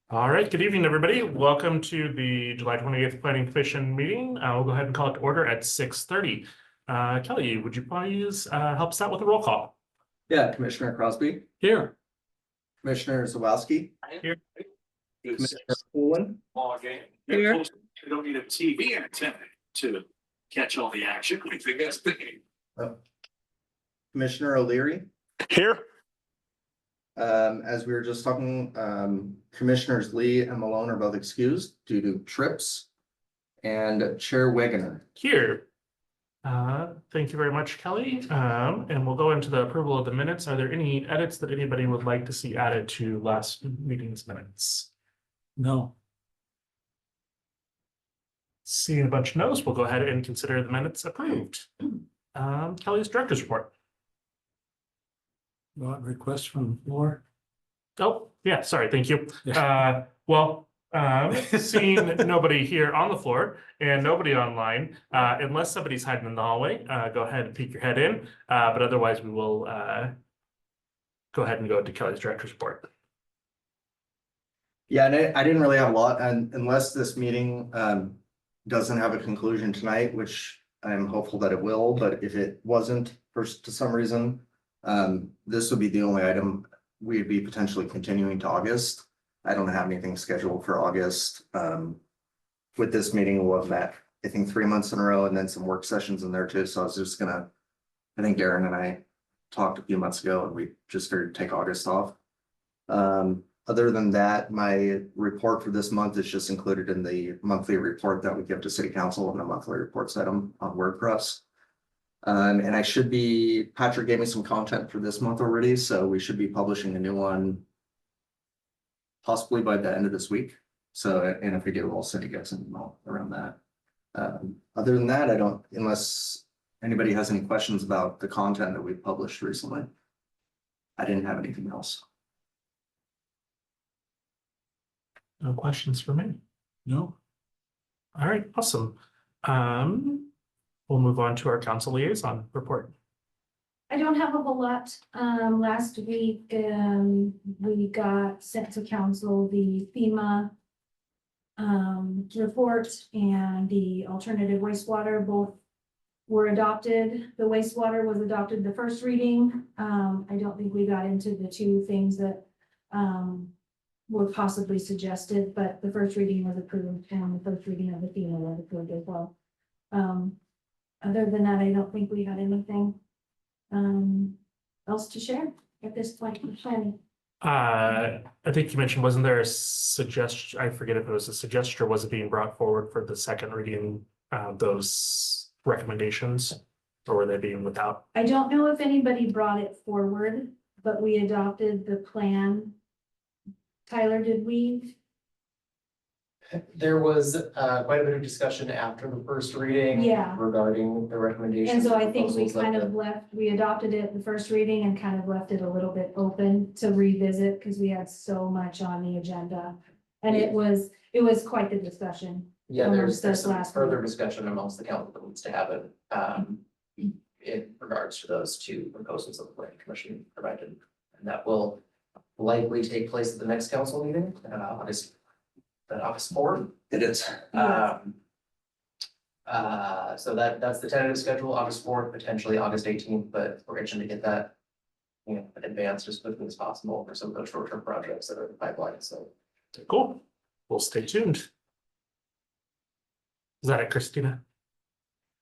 All right, good evening, everybody. Welcome to the July 28th Planning Commission meeting. We'll go ahead and call it to order at 6:30. Kelly, would you please help us out with a roll call? Yeah, Commissioner Crosby, Here. Commissioner Zawalski, Here. Commissioner Poulin, Ball game. Here. You don't need a TV antenna to catch all the action. I think that's the game. Commissioner O'Leary. Here. As we were just talking, Commissioners Lee and Malone are both excused due to trips. And Chair Wegener. Here. Thank you very much, Kelly. And we'll go into the approval of the minutes. Are there any edits that anybody would like to see added to last meeting's minutes? No. Seeing a bunch of no's, we'll go ahead and consider the minutes approved. Kelly's director's report. Got requests from the floor? Oh, yeah, sorry, thank you. Yeah. Seeing nobody here on the floor and nobody online, unless somebody's hiding in the hallway, go ahead and peek your head in. But otherwise, we will go ahead and go to Kelly's director's report. Yeah, and I didn't really have a lot, and unless this meeting doesn't have a conclusion tonight, which I'm hopeful that it will, but if it wasn't for some reason, this would be the only item we'd be potentially continuing to August. I don't have anything scheduled for August. With this meeting, we'll have met, I think, 3 months in a row and then some work sessions in there too. So I was just gonna, I think Darren and I talked a few months ago and we just figured to take August off. Other than that, my report for this month is just included in the monthly report that we give to City Council and the monthly reports item on WordPress. And Patrick gave me some content for this month already, so we should be publishing a new one possibly by the end of this week. So, and if we get a little city gets an email around that. Other than that, I don't, unless anybody has any questions about the content that we've published recently. I didn't have anything else. No questions for me. No. All right, awesome. We'll move on to our council liaison report. I don't have a whole lot. Last week, we got sent to council the FEMA report and the alternative wastewater. Both were adopted. The wastewater was adopted the first reading. I don't think we got into the two things that were possibly suggested, but the first reading was approved and the first reading of the FEMA was approved as well. Other than that, I don't think we had anything else to share at this point in planning. I think you mentioned, wasn't there a suggestion? I forget if it was a suggestion or was it being brought forward for the second reading, those recommendations, or were they being without? I don't know if anybody brought it forward, but we adopted the plan. Tyler, did we? There was quite a bit of discussion after the first reading. Yeah. Regarding the recommendations. And so I think we proposals that kind of we adopted it the first reading and kind of left it a little bit open to revisit because we had so much on the agenda. And it was quite the discussion. Yeah, amongst there's us some last further week. discussion amongst the council that needs to happen. In regards to those two proposals that the planning commission provided. And that will likely take place at the next council meeting, August 4th. It is. Yeah. So that's the tentative schedule, August 4th, potentially August 18th, but we're itching to get that, in advance as quickly as possible for some of those short-term projects that are in the pipeline, so. Cool. We'll stay tuned. Is that it, Christina?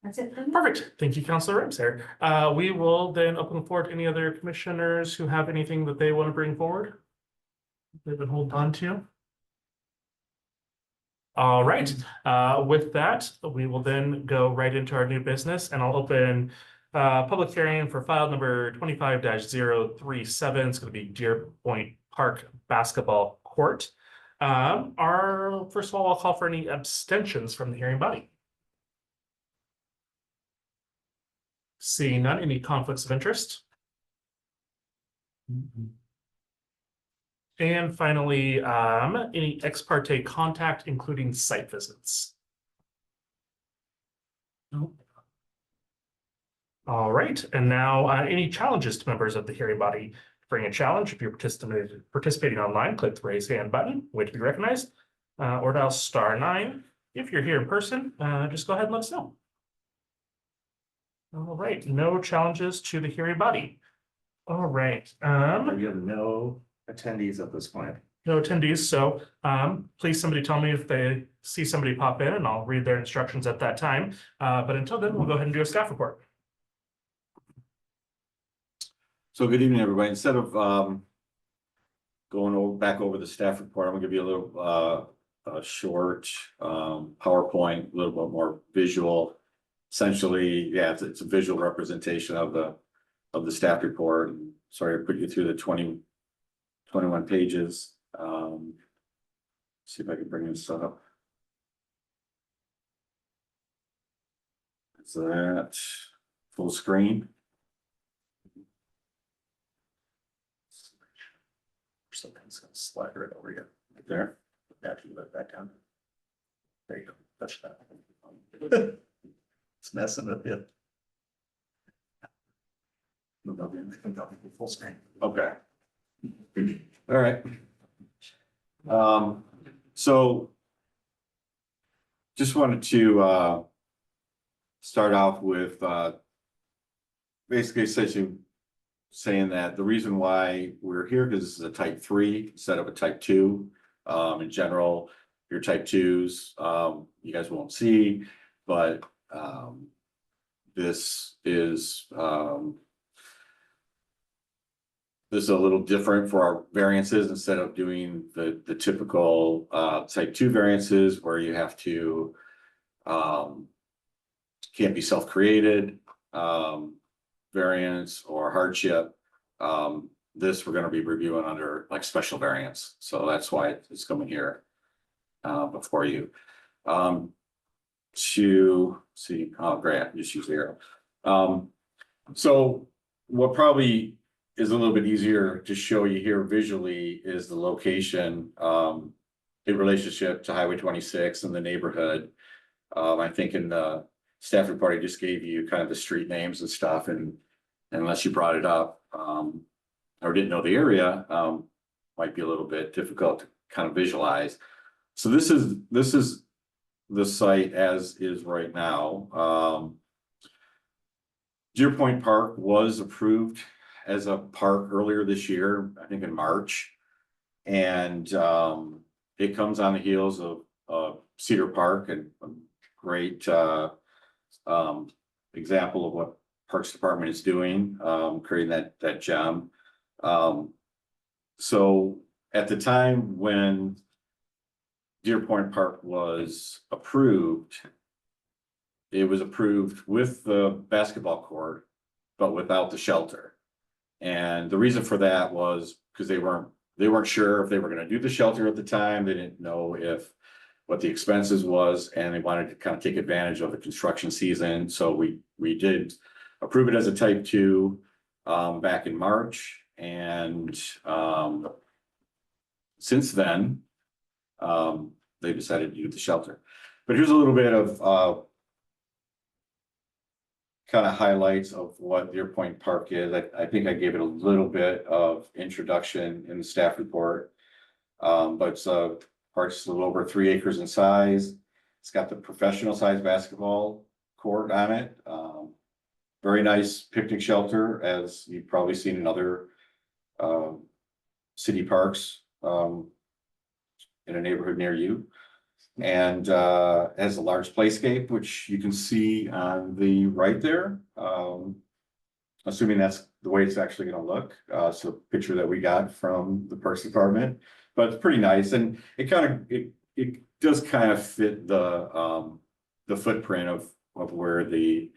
That's it. for me. Perfect. Thank you, Councilor Ramsayer. We will then open the floor to any other commissioners who have anything that they want to bring forward. They've been holding on to. All right, with that, we will then go right into our new business and I'll open public hearing for file number 25-037. It's going to be Deer Point Park Basketball Court. First of all, I'll call for any abstentions from the hearing body. Seeing none, any conflicts of interest? And finally, any ex parte contact, including site visits? Nope. All right, and now any challenges to members of the hearing body bring a challenge. If you're participating online, click the raise hand button, wait to be recognized, or dial *9. If you're here in person, just go ahead and let us know. All right, no challenges to the hearing body. All right, We have no attendees at this point. no attendees, so please somebody tell me if they see somebody pop in and I'll read their instructions at that time. But until then, we'll go ahead and do a staff report. So good evening, everybody. Instead of back over the staff report, I'm gonna give you a little short PowerPoint, a little bit more visual. Essentially, yeah, it's a visual representation of the staff report. Sorry, I put you through the 21 pages. See if I can bring this up. Is that full screen? Something's gonna slide right over you, right there. Actually, let that down. There you go, touch that. It's messing with you. Full screen. Okay. All right. So. Just wanted to start off with basically essentially saying that the reason why we're here, because this is a type 3 instead of a type 2. In general, your type 2s, you guys won't see, but this is a little different for our variances. Instead of doing the typical type 2 variances where you have to can't be self-created variance or hardship. This we're going to be reviewing under like special variance. So that's why it's coming here before you. To see, Grant, just use the arrow. So what probably is a little bit easier to show you here visually is the location in relationship to Highway 26 and the neighborhood. I think in the staff report, I just gave you kind of the street names and stuff, and unless you brought it up or didn't know the area, might be a little bit difficult to kind of visualize. So this is the site as is right now. Deer Point Park was approved as a park earlier this year, I think in March. And it comes on the heels of Cedar Park, and a great example of what Parks Department is doing, creating that gem. So at the time when Deer Point Park was approved, it was approved with the basketball court, but without the shelter. And the reason for that was because they weren't sure if they were going to do the shelter at the time. They didn't know what the expenses was, and they wanted to kind of take advantage of the construction season. So we did approve it as a type 2 back in March, and since then they decided to do the shelter. But here's a little bit of kind of highlights of what Deer Point Park is. I think I gave it a little bit of introduction in the staff report. But it's park's a little over 3 acres in size. It's got the professional size basketball court on it. Very nice picnic shelter, as you've probably seen in other city parks in a neighborhood near you. And has a large playscape, which you can see on the right there. Assuming that's the way it's actually going to look. So picture that we got from the Parks Department, but it's pretty nice, and it does kind of fit the footprint of where the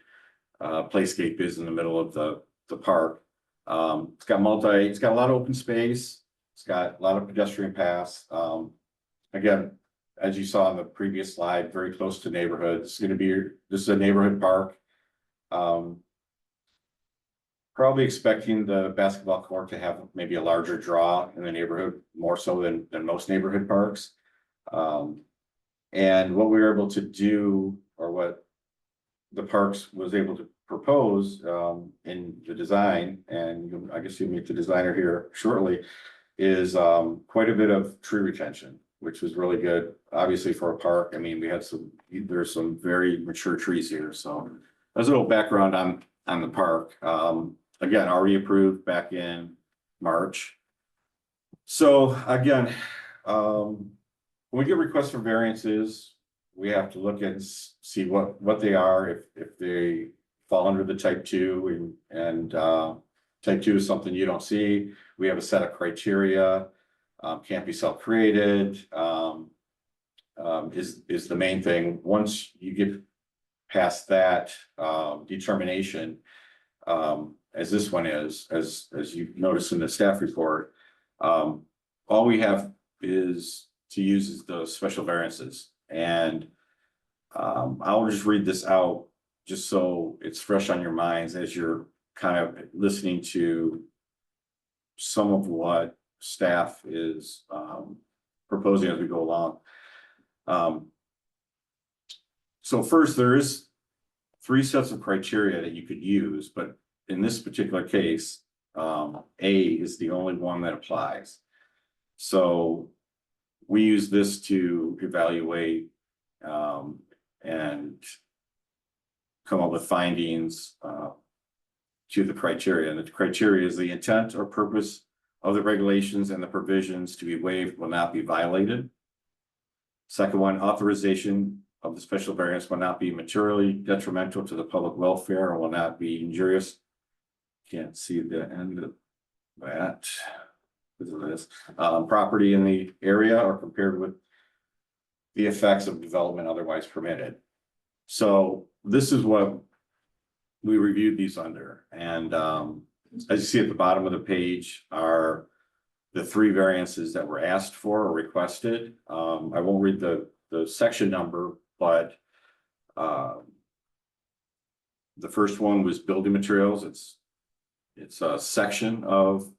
playscape is in the middle of the park. It's got a lot of open space. It's got a lot of pedestrian paths. Again, as you saw in the previous slide, very close to neighborhoods. This is a neighborhood park. Probably expecting the basketball court to have maybe a larger draw in the neighborhood, more so than most neighborhood parks. And what we were able to do, or what the parks was able to propose in the design, and I guess you'll meet the designer here shortly, is quite a bit of tree retention, which was really good, obviously for a park. I mean, there's some very mature trees here, so there's a little background on the park. Again, already approved back in March. So again, when we get requests for variances, we have to look and see what they are, if they fall under the type 2 and type 2 is something you don't see. We have a set of criteria, can't be self-created, is the main thing. Once you get past that determination, as this one is, as you notice in the staff report, all we have is to use the special variances. And I'll just read this out just so it's fresh on your minds as you're kind of listening to some of what staff is proposing as we go along. So first, there is 3 sets of criteria that you could use, but in this particular case, A is the only one that applies. So we use this to evaluate and come up with findings to the criteria. And the criteria is the intent or purpose of the regulations and the provisions to be waived will not be violated. Second one, authorization of the special variance will not be materially detrimental to the public welfare or will not be injurious. Can't see the end of that. This is this property in the area or compared with the effects of development otherwise permitted. So this is what we reviewed these under. And as you see at the bottom of the page are the 3 variances that were asked for or requested. I won't read the section number, but the first one was building materials. It's a section of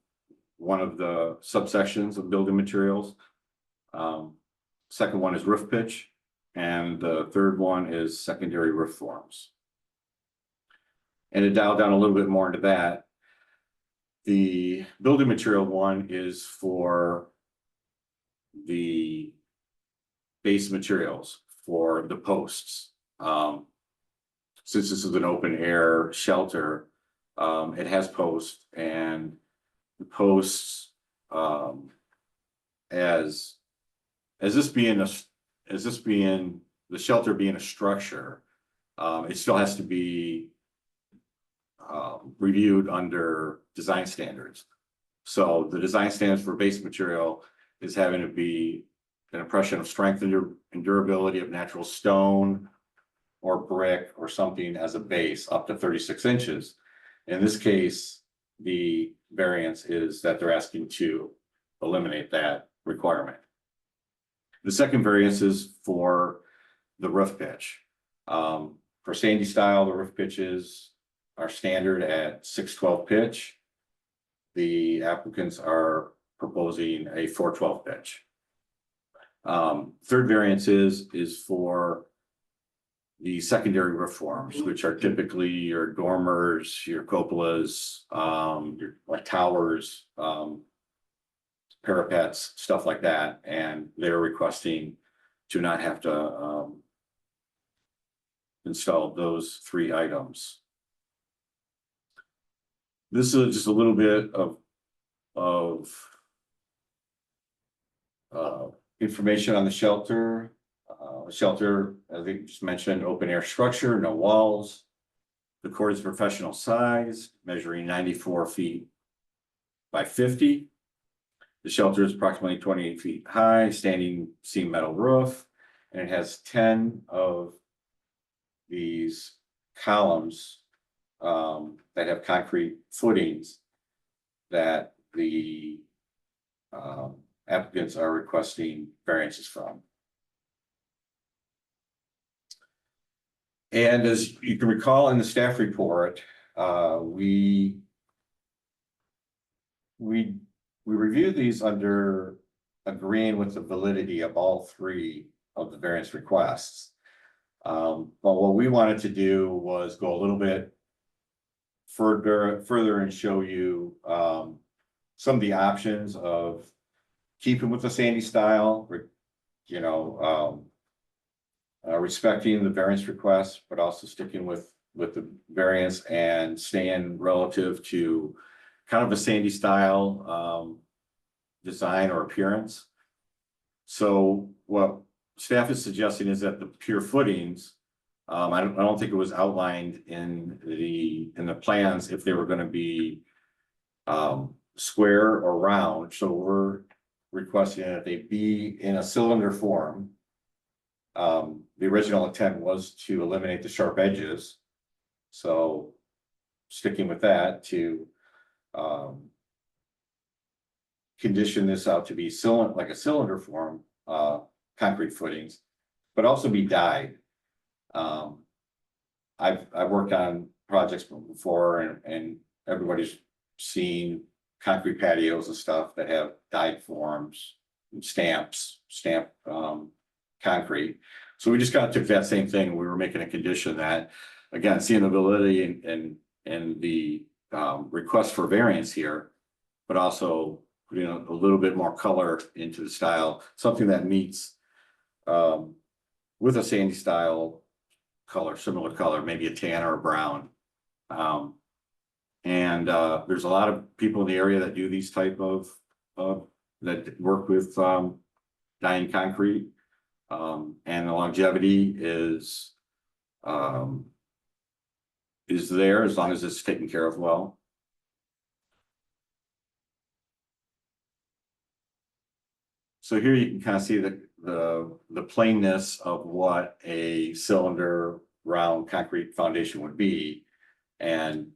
one of the subsections of building materials. Second one is roof pitch, and the third one is secondary roof forms. And to dial down a little bit more into that, the building material one is for the base materials for the posts. Since this is an open air shelter, it has posts, and the posts, as this being the shelter being a structure, it still has to be reviewed under design standards. So the design standards for base material is having to be an impression of strength and durability of natural stone or brick or something as a base up to 36 inches. In this case, the variance is that they're asking to eliminate that requirement. The second variance is for the roof pitch. For Sandy style, the roof pitches are standard at 612 pitch. The applicants are proposing a 412 pitch. Third variance is for the secondary roof forms, which are typically your dormers, your cupolas, your like towers, parapets, stuff like that. And they're requesting to not have to install those 3 items. This is just a little bit of information on the shelter. Shelter, as I just mentioned, open air structure, no walls. The court is professional size, measuring 94 feet by 50. The shelter is approximately 28 feet high, standing seam metal roof, and it has 10 of these columns that have concrete footings that the applicants are requesting variances from. And as you can recall in the staff report, we reviewed these under agreeing with the validity of all 3 of the variance requests. But what we wanted to do was go a little bit further and show you, some of the options of keeping with the Sandy style, you know, respecting the variance request, but also sticking with the variance and staying relative to kind of a Sandy style, design or appearance. So what staff is suggesting is that the pier footings, I don't think it was outlined in the plans if they were gonna be square or round, so we're requesting that they be in a cylinder form. The original intent was to eliminate the sharp edges. So sticking with that to condition this out to be like a cylinder form, concrete footings, but also be dyed. I've worked on projects before and everybody's seen concrete patios and stuff that have dyed forms, stamped concrete. So we just kind of took that same thing. We were making a condition that, again, seeing the validity and the request for variance here, but also putting a little bit more color into the style, something that meets with a Sandy style color, similar color, maybe a tan or a brown. There's a lot of people in the area that do these type of that work with dyeing concrete. And the longevity is there as long as it's taken care of well. So here you can kind of see the plainness of what a cylinder round concrete foundation would be. And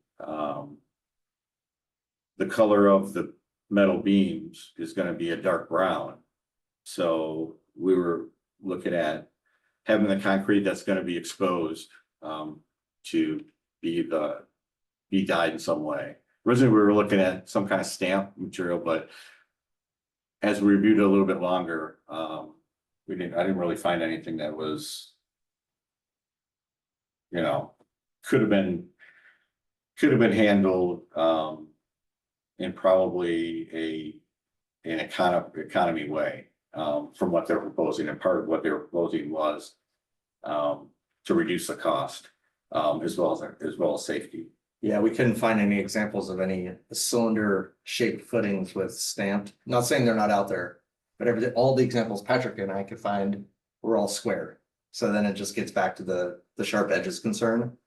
the color of the metal beams is going to be a dark brown. So we were looking at having the concrete that's going to be exposed to be dyed in some way. Originally, we were looking at some kind of stamp material, but as we reviewed it a little bit longer, I didn't really find anything that was, you know, could have been handled in probably an economy way from what they're proposing, and part of what they were proposing was to reduce the cost as well as safety. Yeah, we couldn't find any examples of any cylinder shaped footings with stamped. Not saying they're not out there, but all the examples Patrick and I could find were all square. So then it just gets back to the sharp edges concern.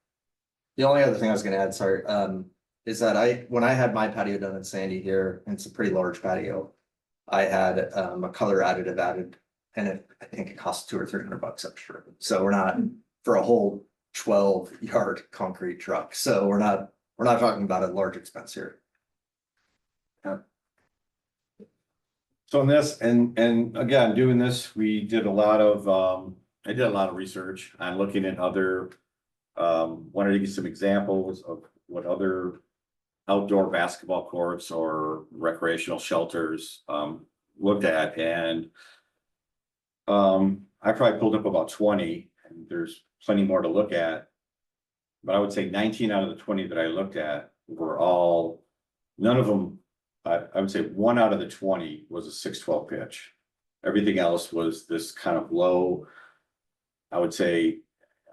The only other thing I was gonna add, sorry, is that when I had my patio done in Sandy here, and it's a pretty large patio, I had a color additive added, and I think it cost $200 or $300 extra. So we're not for a whole 12-yard concrete truck. So we're not talking about a large expense here. So in this, and again, doing this, we did a lot of, I did a lot of research on looking at other, wanted to get some examples of what other outdoor basketball courts or recreational shelters looked at, and I probably pulled up about 20, and there's plenty more to look at. But I would say 19 out of the 20 that I looked at were all, none of them, I would say 1 out of the 20 was a 612 pitch. Everything else was this kind of low, I would say,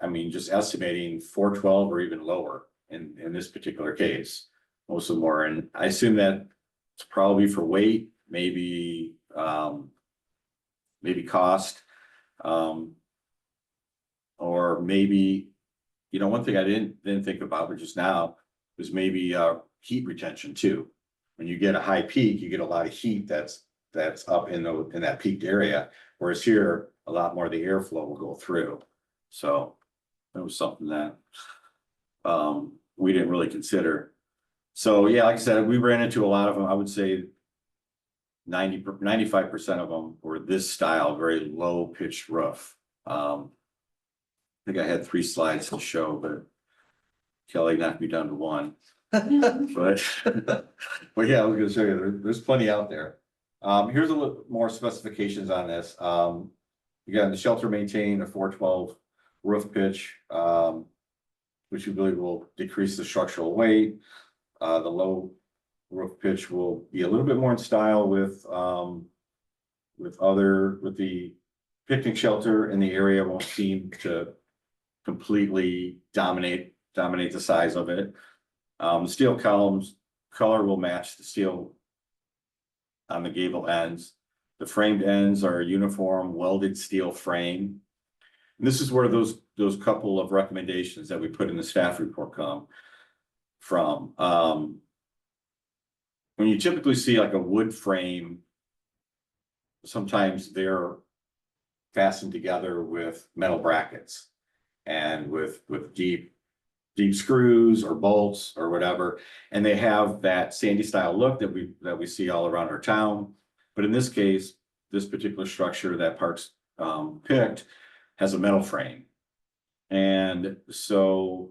I mean, just estimating 412 or even lower in this particular case. Most of them were, and I assume that it's probably for weight, maybe cost, or maybe, you know, one thing I didn't think about, but just now, was maybe heat retention too. When you get a high peak, you get a lot of heat that's up in that peaked area, whereas here a lot more of the airflow will go through. So that was something that we didn't really consider. So yeah, like I said, we ran into a lot of them. I would say 95% of them were this style, very low pitched roof. I think I had 3 slides to show, but Kelly knocked me down to 1. But yeah, I was gonna show you, there's plenty out there. Here's a little more specifications on this. Again, the shelter maintained a 412 roof pitch. The which we believe will decrease the structural weight. The low roof pitch will be a little bit more in style with the picnic shelter in the area. Won't seem to completely dominate the size of it. The steel columns color will match the steel on the gable ends. The framed ends are a uniform welded steel frame. And this is where those couple of recommendations that we put in the staff report come from. When you typically see like a wood frame, sometimes they're fastened together with metal brackets and with deep screws or bolts or whatever, and they have that sandy style look that we see all around our town. But in this case, this particular structure that Parks picked has a metal frame. And so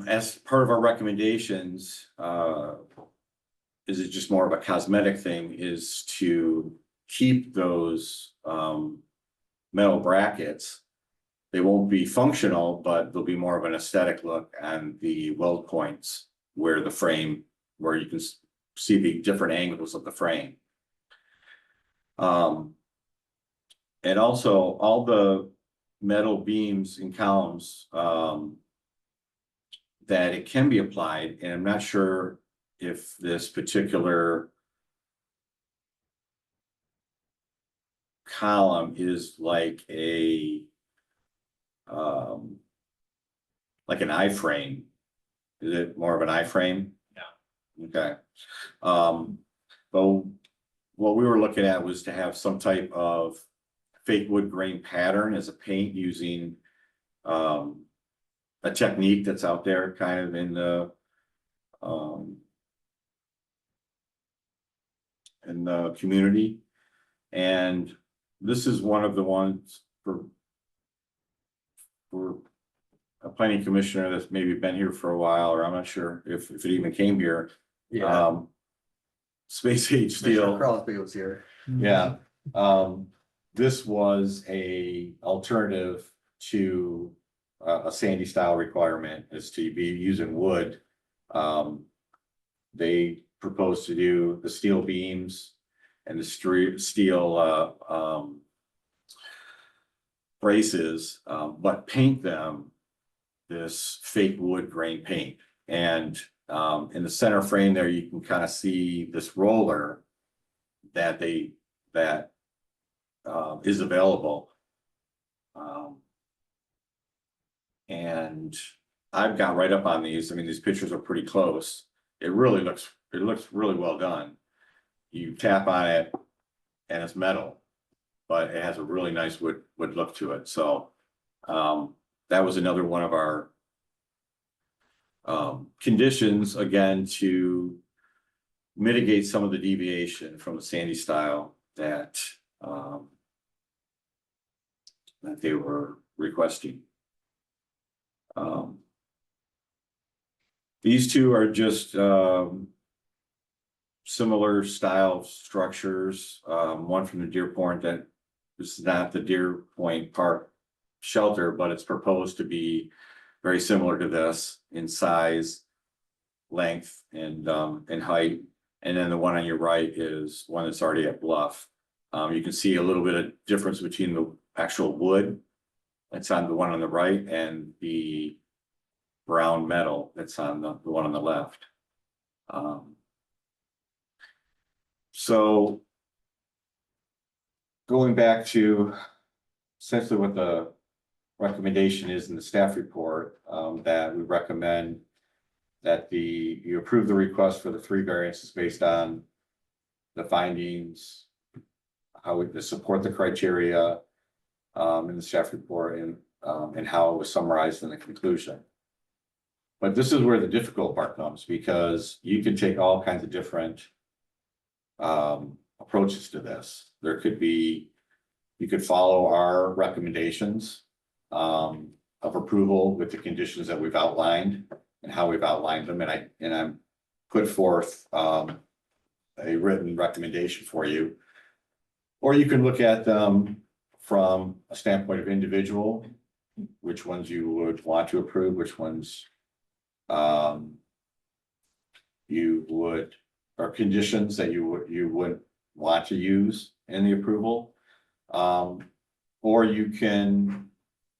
as part of our recommendations, is it just more of a cosmetic thing, is to keep those metal brackets. They won't be functional, but they'll be more of an aesthetic look on the weld points where you can see the different angles of the frame. And also all the metal beams and columns that it can be applied, and I'm not sure if this particular column is like an I-frame. Is it more of an I-frame? Yeah. Okay. But what we were looking at was to have some type of fake wood grain pattern as a paint using a technique that's out there kind of in the community. And this is one of the ones for a planning commissioner that's maybe been here for a while, or I'm not sure if it even came here. Space age steel. Crosby was here. Yeah, this was a alternative to a sandy style requirement, is to be using wood. They proposed to do the steel beams and the steel braces, but paint them this fake wood grain paint. And in the center frame there, you can kind of see this roller that is available. And I've got right up on these. I mean, these pictures are pretty close. It looks really well done. You tap on it and it's metal, but it has a really nice wood look to it. So that was another one of our conditions, again, to mitigate some of the deviation from the sandy style that they were requesting. These two are just similar style structures. One from the Deer Point, that this is not the Deer Point Park shelter, but it's proposed to be very similar to this in size, length, and height. And then the one on your right is one that's already at Bluff. You can see a little bit of difference between the actual wood that's on the one on the right and the brown metal that's on the one on the left. So going back to essentially what the recommendation is in the staff report, that we recommend that you approve the request for the 3 variances based on the findings, how we support the criteria in the staff report, and how it was summarized in the conclusion. But this is where the difficult part comes, because you can take all kinds of different approaches to this. You could follow our recommendations of approval with the conditions that we've outlined and how we've outlined them, and I put forth a written recommendation for you. Or you can look at them from a standpoint of individual which ones you would want to approve, which ones you would, or conditions that you would want to use in the approval. Or you can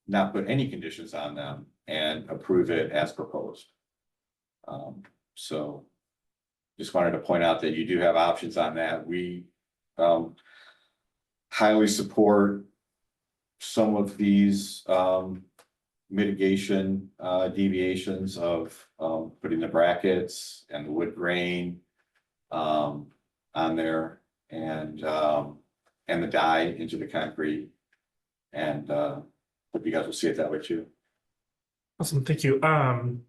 not put any conditions on them and approve it as proposed. So just wanted to point out that you do have options on that. We highly support some of these mitigation deviations of putting the brackets and the wood grain on there and the dye into the concrete. And hope you guys will see it that way too. Awesome, thank you.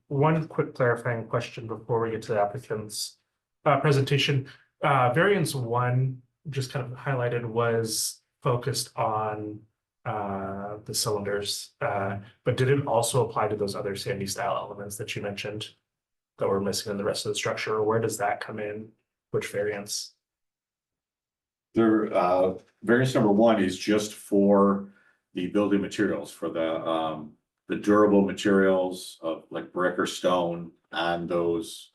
One quick clarifying question before we get to the applicant's presentation. Variance 1, just kind of highlighted, was focused on the cylinders, but did it also apply to those other Sandy style elements that you mentioned that were missing in the rest of the structure? Or where does that come in? Which variance? There, variance number 1 is just for the building materials, for the durable materials of like brick or stone on those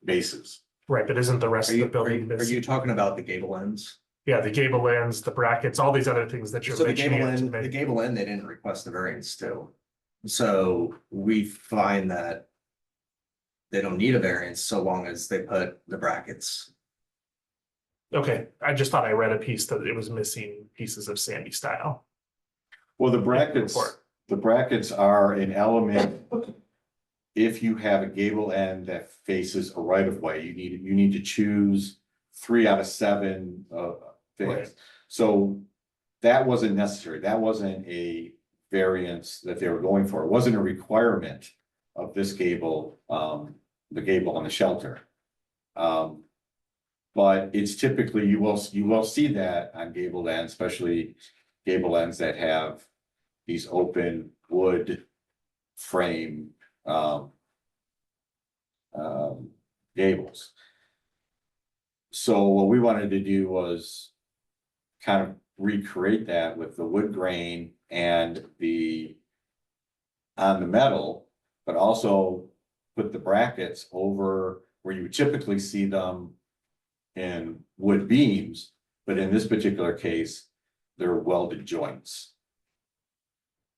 bases. Right, but isn't the rest Are of the you, building? are you talking about the gable ends? Yeah, the gable ends, the brackets, all these other things that you're So the mentioning. gable end, they didn't request the variance to. So we find that they don't need a variance so long as they put the brackets. Okay, I just thought I read a piece that it was missing pieces of Sandy style. Well, the brackets are an element. If you have a gable end that faces a right of way, you need to choose 3 out of 7 things. Right. So that wasn't necessary. That wasn't a variance that they were going for. It wasn't a requirement of this gable, the gable on the shelter. But it's typically, you will see that on gable ends, especially gable ends that have these open wood frame gables. So what we wanted to do was kind of recreate that with the wood grain and on the metal, but also put the brackets over where you would typically see them in wood beams, but in this particular case, they're welded joints.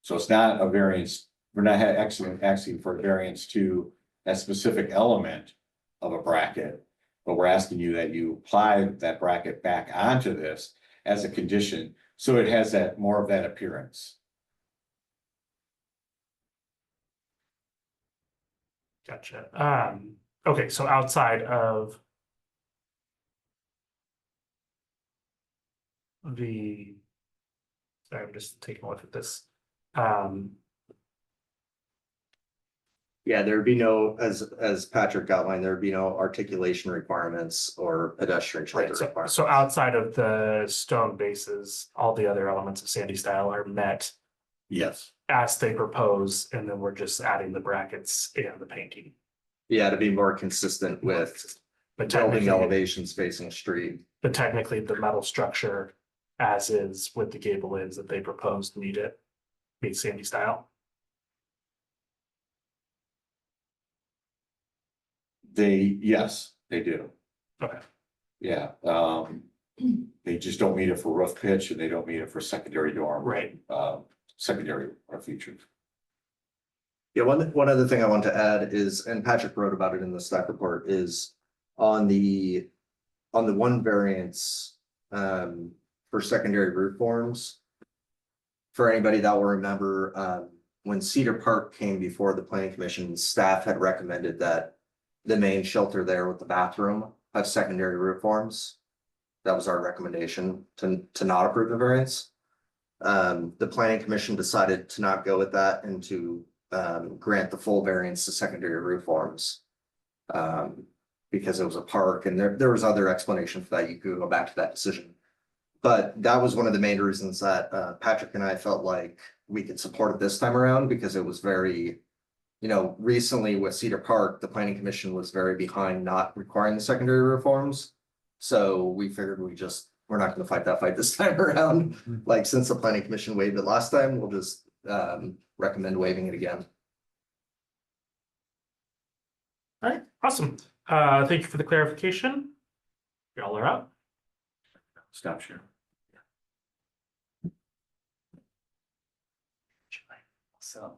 So it's not a variance, we're not asking for a variance to a specific element of a bracket, but we're asking you that you apply that bracket back onto this as a condition, so it has that more of that appearance. Gotcha. Okay, so outside of sorry, I'm just taking a look at this. Yeah, there'd be no, as Patrick outlined, there'd be no articulation requirements or pedestrian shelter Right, requirements. so outside of the stone bases, all the other elements of Sandy style are met Yes. as they propose, and then we're just adding the brackets and the painting. Yeah, to be more consistent with But building technically, elevations facing street. but technically the metal structure as is with the gable ends that they proposed meet Sandy style. Yes, they do. Okay. Yeah, they just don't meet it for roof pitch and they don't meet it for secondary dorm. Right. Secondary features. Yeah, one other thing I want to add is, and Patrick wrote about it in the staff report, is on the one variance for secondary roof forms. For anybody that will remember, when Cedar Park came before the planning commission, staff had recommended that the main shelter there with the bathroom have secondary roof forms. That was our recommendation to not approve the variance. The planning commission decided to not go with that and to grant the full variance to secondary roof forms. Because it was a park and there was other explanation for that. You could go back to that decision. But that was one of the main reasons that Patrick and I felt like we could support it this time around, because it was very, recently with Cedar Park, the planning commission was very behind not requiring the secondary roof forms. So we figured we just we're not gonna fight that fight this time around. Like, since the planning commission waived it last time, we'll just recommend waiving it again. All right, awesome. Thank you for the clarification. Y'all are up. Stop share. So.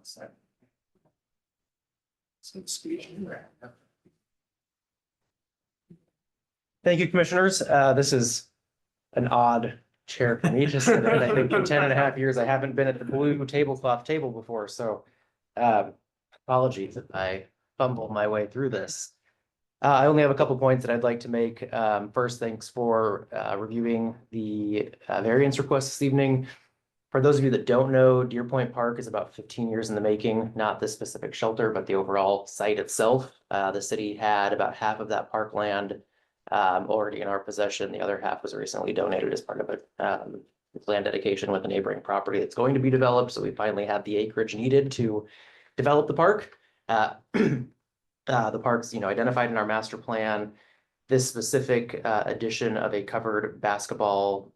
Thank you, commissioners. This is an odd chair for me, just that I think in 10.5 years, I haven't been at the blue tablecloth table before, so apologies if I fumble my way through this. I only have a couple points that I'd like to make. First, thanks for reviewing the variance request this evening. For those of you that don't know, Deer Point Park is about 15 years in the making, not this specific shelter, but the overall site itself. The city had about half of that parkland already in our possession. The other half was recently donated as part of a land dedication with a neighboring property that's going to be developed. So we finally had the acreage needed to develop the park. The park's, identified in our master plan. This specific addition of a covered basketball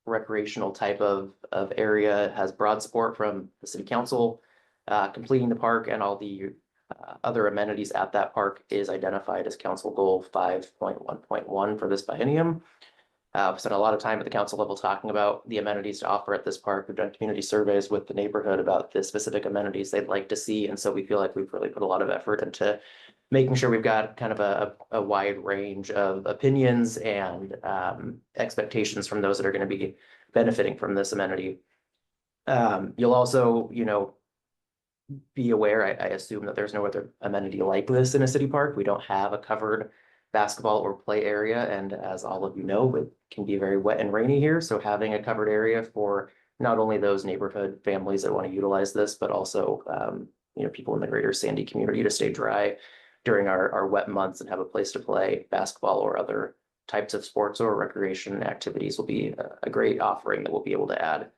recreational type of area has broad support from the city council. Completing the park and all the other amenities at that park is identified as council goal 5.1.1 for this biennium. I've spent a lot of time at the council level talking about the amenities to offer at this park. We've done community surveys with the neighborhood about the specific amenities they'd like to see. And so we feel like we've really put a lot of effort into making sure we've got kind of a wide range of opinions and expectations from those that are going to be benefiting from this amenity. You'll also, be aware, I assume that there's no other amenity like this in a city park. We don't have a covered basketball or play area. And as all of you know, it can be very wet and rainy here. So having a covered area for not only those neighborhood families that want to utilize this, but also, people in the greater Sandy community to stay dry during our wet months and have a place to play basketball or other types of sports or recreation activities will be a great offering that we'll be able to add.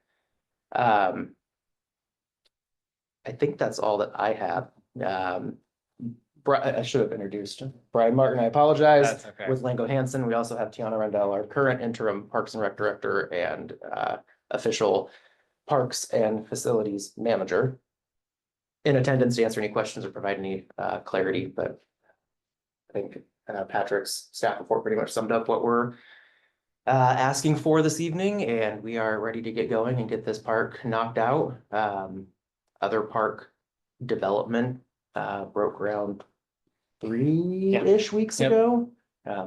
I think that's all that I have. I should have introduced Brian Martin. I apologize. That's okay. With Lango Hansen. We also have Tiana Rendell, our current interim Parks and Rec Director and official Parks and Facilities Manager, in attendance to answer any questions or provide any clarity. But I think Patrick's staff report pretty much summed up what we're asking for this evening, and we are ready to get going and get this park knocked out. Other park development broke ground 3-ish weeks Yep. ago.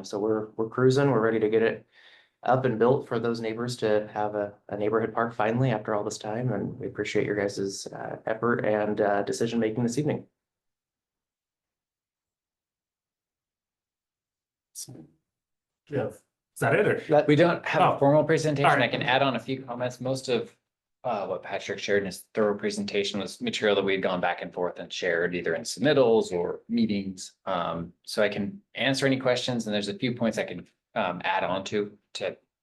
So we're cruising. We're ready to get it up and built for those neighbors to have a neighborhood park finally after all this time. And we appreciate your guys' effort and decision making this evening. Yeah. Is that it or? We don't have Oh, a formal presentation. all right. I can add on a few comments. Most of what Patrick shared in his thorough presentation was material that we'd gone back and forth and shared either in submittals or meetings. So I can answer any questions, and there's a few points I can add on to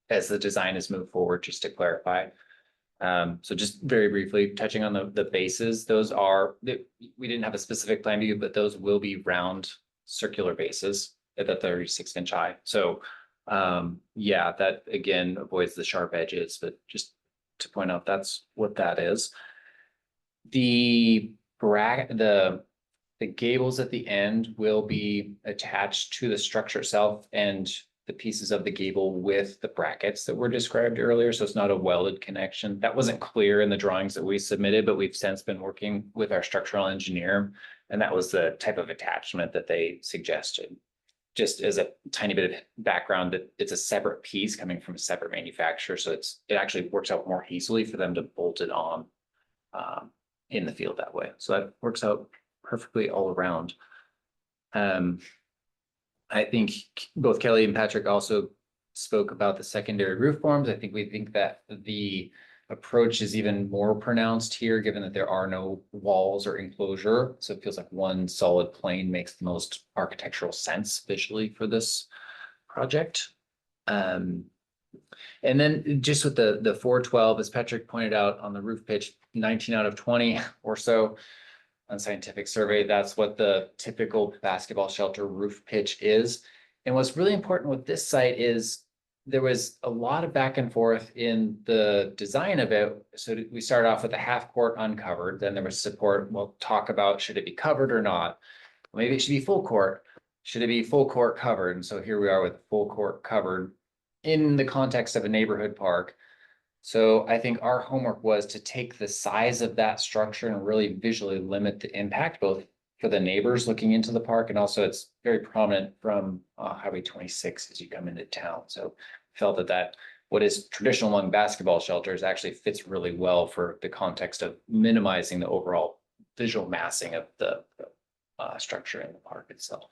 as the design is moved forward, just to clarify. So just very briefly touching on the bases, those are, we didn't have a specific plan view, but those will be round circular bases at the 36-inch high. So yeah, that again avoids the sharp edges, but just to point out, that's what that is. The gables at the end will be attached to the structure itself and the pieces of the gable with the brackets that were described earlier. So it's not a welded connection. That wasn't clear in the drawings that we submitted, but we've since been working with our structural engineer. And that was the type of attachment that they suggested. Just as a tiny bit of background, that it's a separate piece coming from a separate manufacturer. So it actually works out more easily for them to bolt it on in the field that way. So that works out perfectly all around. I think both Kelly and Patrick also spoke about the secondary roof forms. I think we think that the approach is even more pronounced here, given that there are no walls or enclosure. So it feels like one solid plane makes the most architectural sense visually for this project. And then just with the 412, as Patrick pointed out on the roof pitch, 19 out of 20 or so on scientific survey, that's what the typical basketball shelter roof pitch is. And what's really important with this site is there was a lot of back and forth in the design of it. So we started off with a half court uncovered, then there was support, we'll talk about should it be covered or not? Maybe it should be full court. Should it be full court covered? And so here we are with full court covered in the context of a neighborhood park. So I think our homework was to take the size of that structure and really visually limit the impact, both for the neighbors looking into the park, and also it's very prominent from Highway 26 as you come into town. So felt that what is traditional among basketball shelters actually fits really well for the context of minimizing the overall visual massing of the structure in the park itself.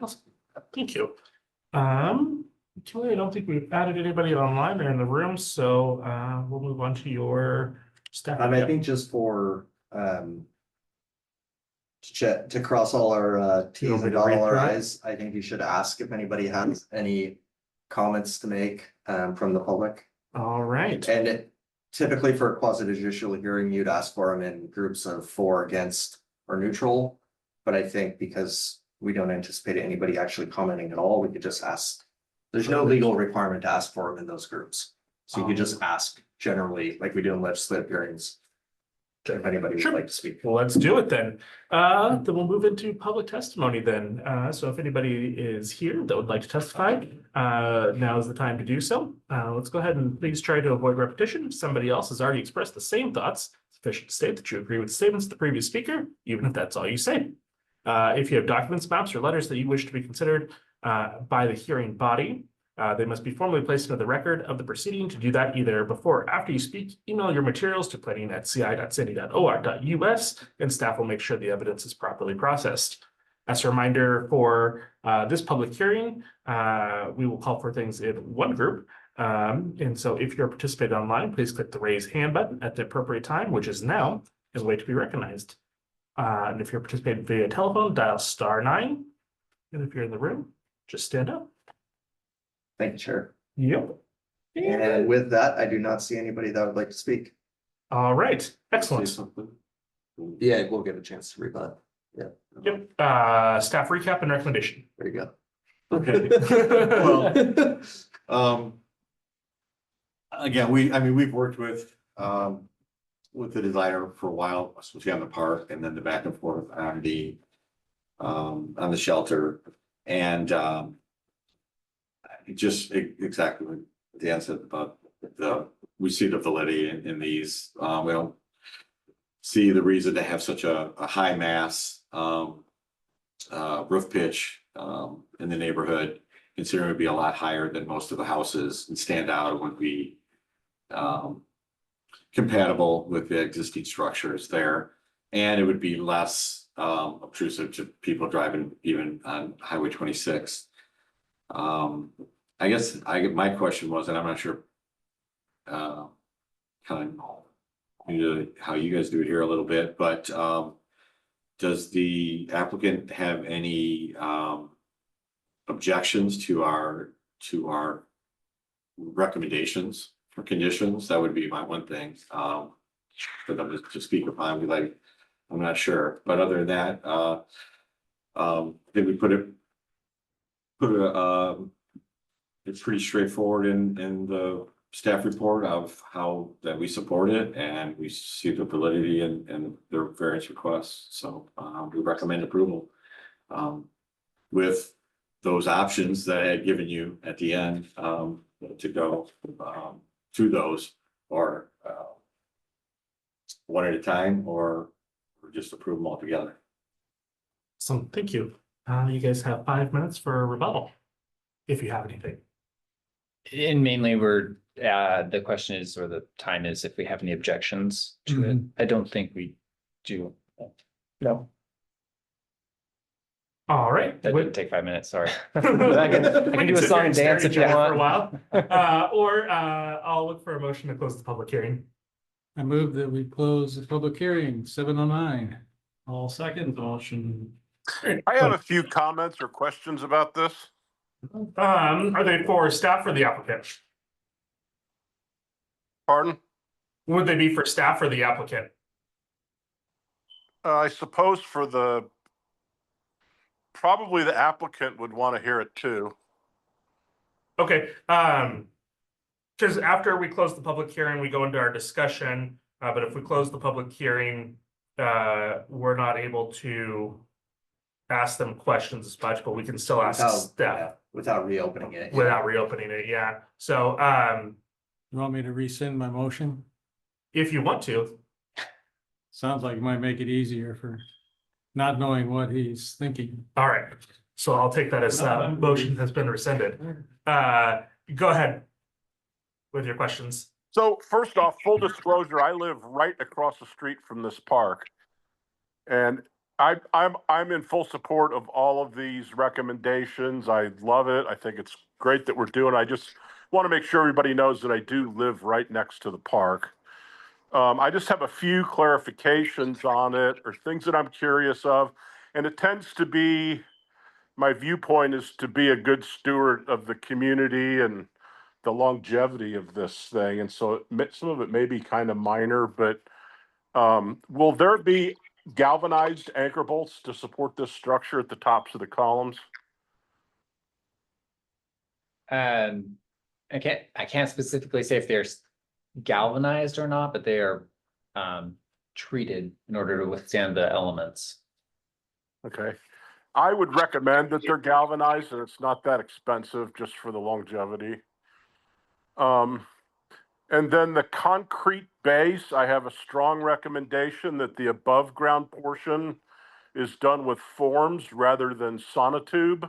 Awesome. Thank you. Kelly, I don't think we've added anybody online or in the room, so we'll move on to your staff. I think just for, to cross all our You want Ts me and to dot read all our through it? Is, I think you should ask if anybody has any comments to make from the public. All right. And typically for a quasi judicial hearing, you'd ask for them in groups of 4, against, or neutral. But I think because we don't anticipate anybody actually commenting at all, we could just ask. There's no legal requirement to ask for them in those groups. So you could just ask generally, like we do in legislative hearings. If anybody would Sure. like to speak. Well, let's do it then. Then we'll move into public testimony then. So if anybody is here that would like to testify, now is the time to do so. Let's go ahead and please try to avoid repetition. If somebody else has already expressed the same thoughts, it's sufficient to state that you agree with the statements of the previous speaker, even if that's all you say. If you have documents, maps, or letters that you wish to be considered by the hearing body, they must be formally placed into the record of the proceeding. To do that, either before or after you speak, email your materials to planning@ci.sandy.or.us, and staff will make sure the evidence is properly processed. As a reminder for this public hearing, we will call for things in one group. And so if you're participating online, please click the raise hand button at the appropriate time, which is now, and wait to be recognized. And if you're participating via telephone, dial *9. And if you're in the room, just stand up. Thank you, Chair. Yep. And with that, I do not see anybody that would like to speak. All right, excellent. Yeah, we'll get a chance to rebut. Yeah. Yep, staff recap and recommendation. There you go. Okay. Well, again, we've worked with the designer for a while, especially on the park, and then the back and forth on the shelter, and just exactly what Dan said about we see the validity in these. We don't see the reason to have such a high mass roof pitch in the neighborhood, considering it would be a lot higher than most of the houses, and stand out. It would be compatible with the existing structures there, and it would be less obtrusive to people driving even on Highway 26. I guess my question was, and I'm not sure kind of how you guys do it here a little bit, but does the applicant have any objections to our recommendations for conditions? That would be my one thing. For them to speak upon, I'm not sure, but other than that, did we put it's pretty straightforward in the staff report of how that we support it, and we see the validity and their variance requests. So we recommend approval with those options that I had given you at the end to go through those, or one at a time, or just approve them all together. So thank you. You guys have 5 minutes for a rebuttal, if you have anything. And mainly the question is, or the time is, if we have any objections to it. I don't think we do. No. All right. That didn't take 5 minutes, sorry. I I can do a song and dance if you For a want. while. Or I'll look for a motion to close the public hearing. I move that we close the public hearing, 7:09. All second motion. I have a few comments or questions about this. Are they for staff or the applicant? Pardon? Would they be for staff or the applicant? I suppose probably the applicant would want to hear it too. Okay, because after we close the public hearing, we go into our discussion, but if we close the public hearing, we're not able to ask them questions as much, but we can still ask Without, staff yeah, without reopening it. without reopening it, yeah. So, You want me to rescind my motion? if you want to, Sounds like it might make it easier for not knowing what he's thinking. all right, so I'll take that as, motion has been rescinded. Go ahead with your questions. So first off, full disclosure, I live right across the street from this park. And I'm in full support of all of these recommendations. I love it. I think it's great that we're doing. I just want to make sure everybody knows that I do live right next to the park. I just have a few clarifications on it or things that I'm curious of. And it tends to be, my viewpoint is to be a good steward of the community and the longevity of this thing. And so some of it may be kind of minor, but will there be galvanized anchor bolts to support this structure at the tops of the columns? I can't specifically say if they're galvanized or not, but they are treated in order to withstand the elements. Okay. I would recommend that they're galvanized and it's not that expensive just for the longevity. And then the concrete base, I have a strong recommendation that the above ground portion is done with forms rather than sonotube.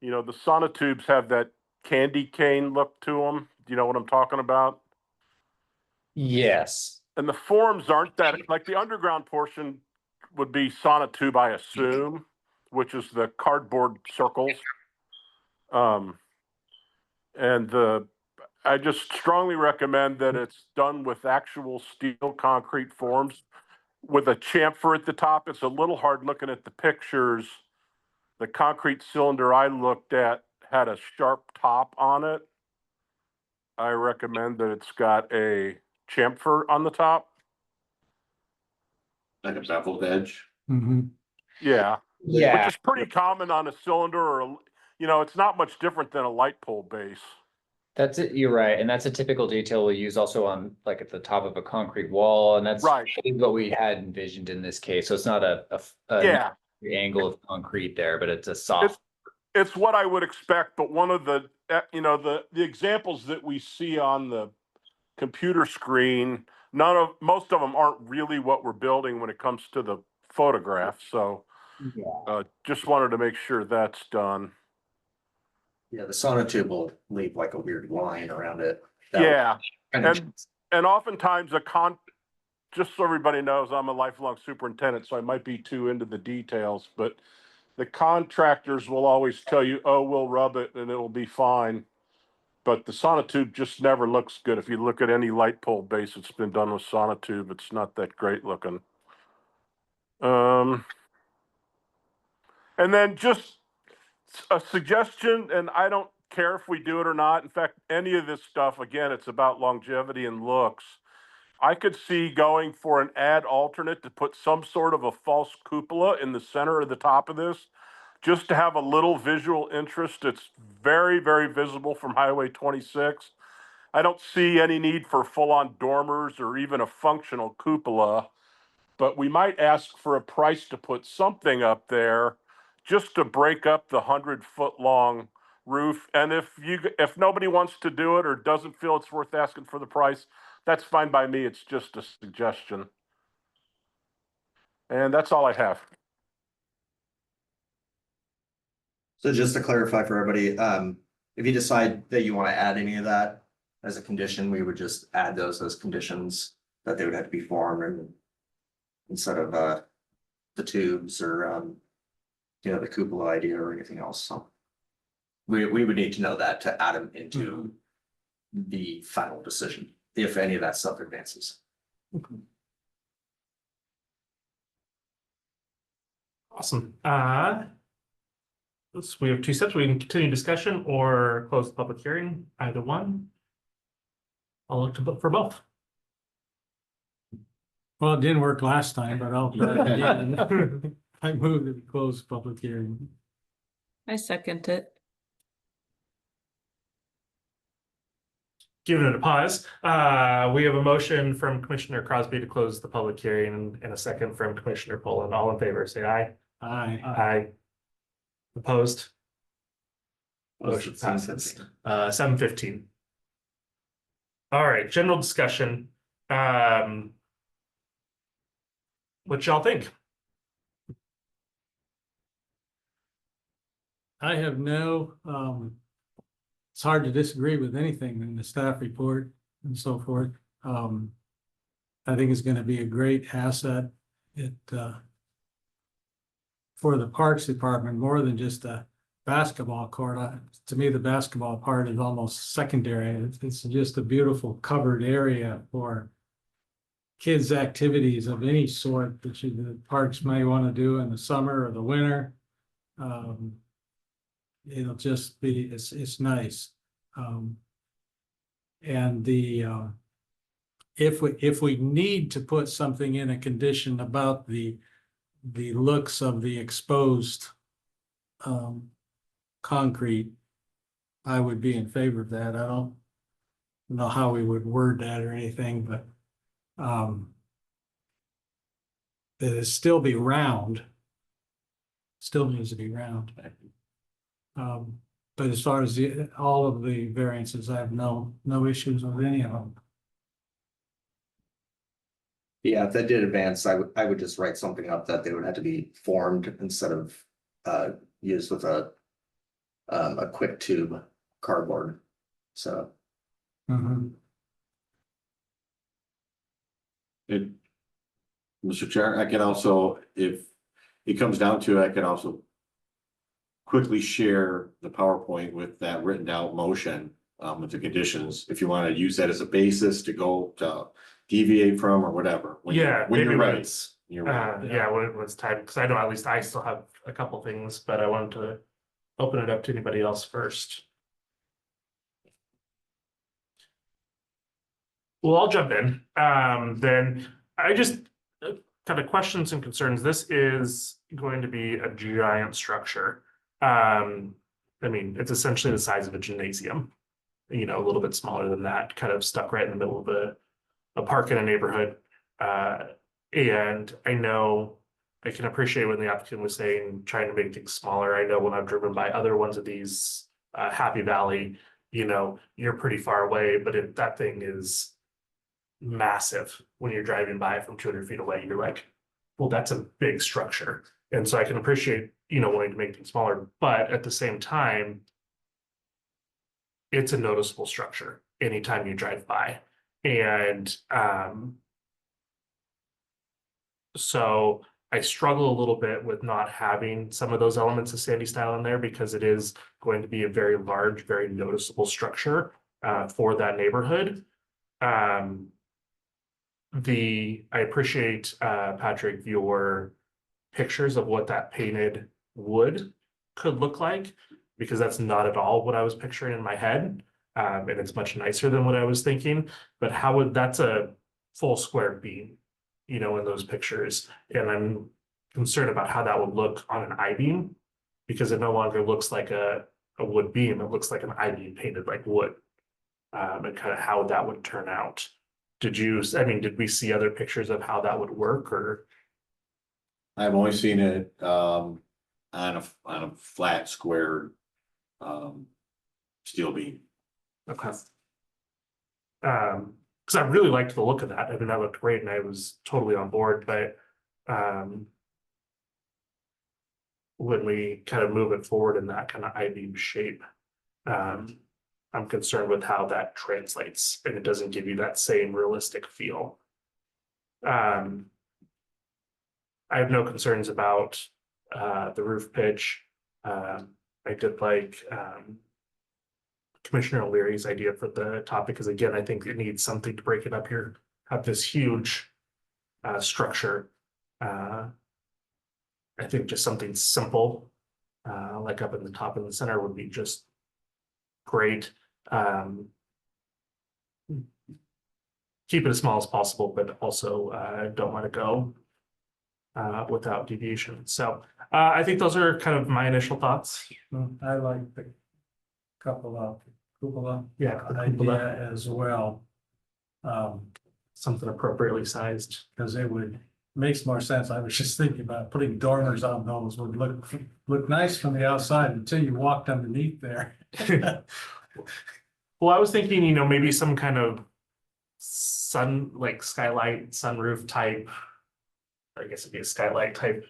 You know, the sonotubes have that candy cane look to them. Do you know what I'm talking about? Yes. And the forms aren't that, like the underground portion would be sonotube, I assume, which is the cardboard circles. I just strongly recommend that it's done with actual steel concrete forms with a chamfer at the top. It's a little hard looking at the pictures. The concrete cylinder I looked at had a sharp top on it. I recommend that it's got a chamfer on the top. Like a beveled edge. Mhm. Yeah, Yeah. which is pretty common on a cylinder or, it's not much different than a light pole base. That's it. You're right. And that's a typical detail we use also on like at the top of a concrete wall. And that's Right. I think what we had envisioned in this case. So it's not a Yeah, angle of concrete there, but it's a soft. it's what I would expect, but one of the, the examples that we see on the computer screen, most of them aren't really what we're building when it comes to the photograph. So just wanted to make sure that's done. Yeah, the sonotube will leave like a weird line around it. Yeah, Kind of, and oftentimes just so everybody knows, I'm a lifelong superintendent, so I might be too into the details, but the contractors will always tell you, oh, we'll rub it and it'll be fine. But the sonotube just never looks good. If you look at any light pole base that's been done with sonotube, it's not that great looking. And then just a suggestion, and I don't care if we do it or not. In fact, any of this stuff, again, it's about longevity and looks. I could see going for an add alternate to put some sort of a false cupola in the center of the top of this, just to have a little visual interest. It's very, very visible from Highway 26. I don't see any need for full-on dormers or even a functional cupola, but we might ask for a price to put something up there just to break up the 100-foot long roof. And if nobody wants to do it or doesn't feel it's worth asking for the price, that's fine by me. It's just a suggestion. And that's all I have. so just to clarify for everybody, if you decide that you want to add any of that as a condition, we would just add those as conditions that they would have to be formed and instead of the tubes or the cupola idea or anything else. So we would need to know that to add them into the final decision, if any of that stuff advances. Awesome. We have two steps. We can continue discussion or close the public hearing, either one. I'll look for both. Well, it didn't work last time, but I'll try it again. I moved to close public hearing. I second it. giving it a pause. We have a motion from Commissioner Crosby to close the public hearing and a second from Commissioner Poland. All in favor, say aye. Aye. Aye. Opposed? Motion passes. 7:15. All right, general discussion. What y'all think? I have no, it's hard to disagree with anything in the staff report and so forth. I think it's gonna be a great asset. For the Parks Department, more than just a basketball court. To me, the basketball part is almost secondary. It's just a beautiful covered area for kids' activities of any sort that the parks may want to do in the summer or the winter. It'll just be, it's nice. And if we need to put something in a condition about the looks of the exposed concrete, I would be in favor of that. I don't know how we would word that or anything, but that it still be round. Still needs to be round. But as far as all of the variances, I have no issues with any of them. Yeah, if that did advance, I would just write something up that they would have to be formed instead of used with a quick tube cardboard. So Mr. Chair, I can also, if it comes down to it, I can also quickly share the PowerPoint with that written out motion with the conditions, if you want to use that as a basis to go to deviate from or whatever. When Yeah, when maybe you're when ready. it's, You're ready. yeah, when it's time, because I know at least I still have a couple things, but I wanted to open it up to anybody else first. Well, I'll jump in. Then I just kind of questions and concerns. This is going to be a giant structure. I mean, it's essentially the size of a gymnasium, you know, a little bit smaller than that, kind of stuck right in the middle of a park in a neighborhood. And I know I can appreciate when the applicant was saying, trying to make things smaller. I know when I've driven by other ones of these, Happy Valley, you know, you're pretty far away, but if that thing is massive when you're driving by from 200 feet away, you're like, well, that's a big structure. And so I can appreciate, you know, wanting to make things smaller, but at the same time, it's a noticeable structure anytime you drive by. And so I struggle a little bit with not having some of those elements of Sandy Style in there because it is going to be a very large, very noticeable structure for that neighborhood. I appreciate, Patrick, your pictures of what that painted wood could look like, because that's not at all what I was picturing in my head. And it's much nicer than what I was thinking, but that's a full square beam, you know, in those pictures. And I'm concerned about how that would look on an I-beam, because it no longer looks like a wood beam, it looks like an I-beam painted like wood. And kind of how that would turn out. Did we see other pictures of how that would work, or? I've only seen it on a flat square steel beam. Okay. Because I really liked the look of that. I mean, that looked great and I was totally on board, but when we kind of move it forward in that kind of I-beam shape, I'm concerned with how that translates, and it doesn't give you that same realistic feel. I have no concerns about the roof pitch. I did like Commissioner O'Leary's idea for the topic, because again, I think it needs something to break it up here. Have this huge structure. I think just something simple, like up in the top in the center would be just great. Keep it as small as possible, but also don't let it go without deviation. So I think those are kind of my initial thoughts. I like the couple of cupola Yeah, a cupola, idea as well. something appropriately sized. Because it would, makes more sense. I was just thinking about putting dormers on those would look nice from the outside until you walked underneath there. Well, I was thinking, maybe some kind of like skylight, sunroof type. I guess it'd be a skylight type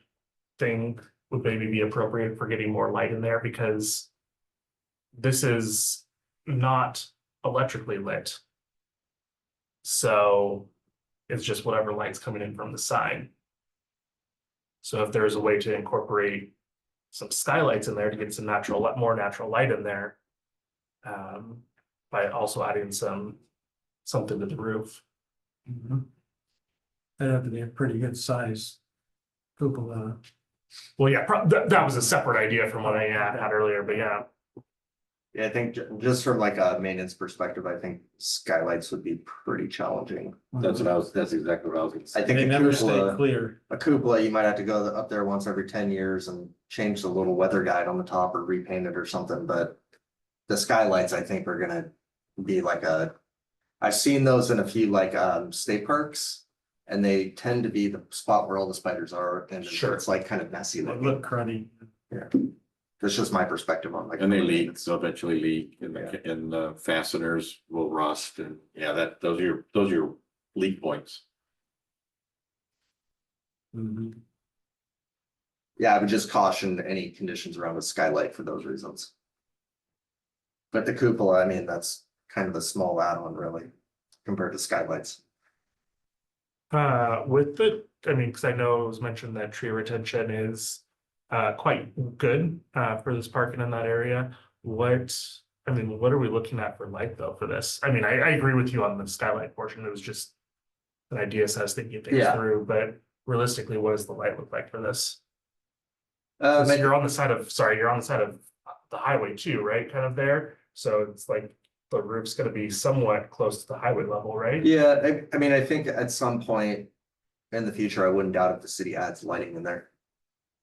thing would maybe be appropriate for getting more light in there because this is not electrically lit. So it's just whatever light's coming in from the side. So if there's a way to incorporate some skylights in there to get some more natural light in there. By also adding something to the roof. That'd have to be a pretty good size cupola. Well, yeah, that was a separate idea from what I had earlier, but yeah. Yeah, I think just from like a maintenance perspective, I think skylights would be pretty challenging. That's exactly what I was gonna say. I think They a never stay cupola, clear. you might have to go up there once every 10 years and change the little weather guide on the top or repaint it or something, but. The skylights, I think, are gonna be like I've seen those in a few like state parks. And they tend to be the spot where all the spiders are, and Sure. it's like kind of messy They looking. look cruddy. Yeah. That's just my perspective on like. And they leak, they'll eventually leak and the fasteners will rust and those are your leak points. Yeah, I would just caution any conditions around a skylight for those reasons. But the cupola, I mean, that's kind of a small add-on really, compared to skylights. Because I know it was mentioned that tree retention is quite good for this parking in that area. What are we looking at for light though for this? I agree with you on the skylight portion. It was just an idea, so I was thinking things Yeah. through, but realistically, what does the light look like for this? Uh, You're on the side of the highway too, right? Kind of there. So it's like the roof's gonna be somewhat close to the highway level, right? yeah, I think at some point in the future, I wouldn't doubt if the city adds lighting in there.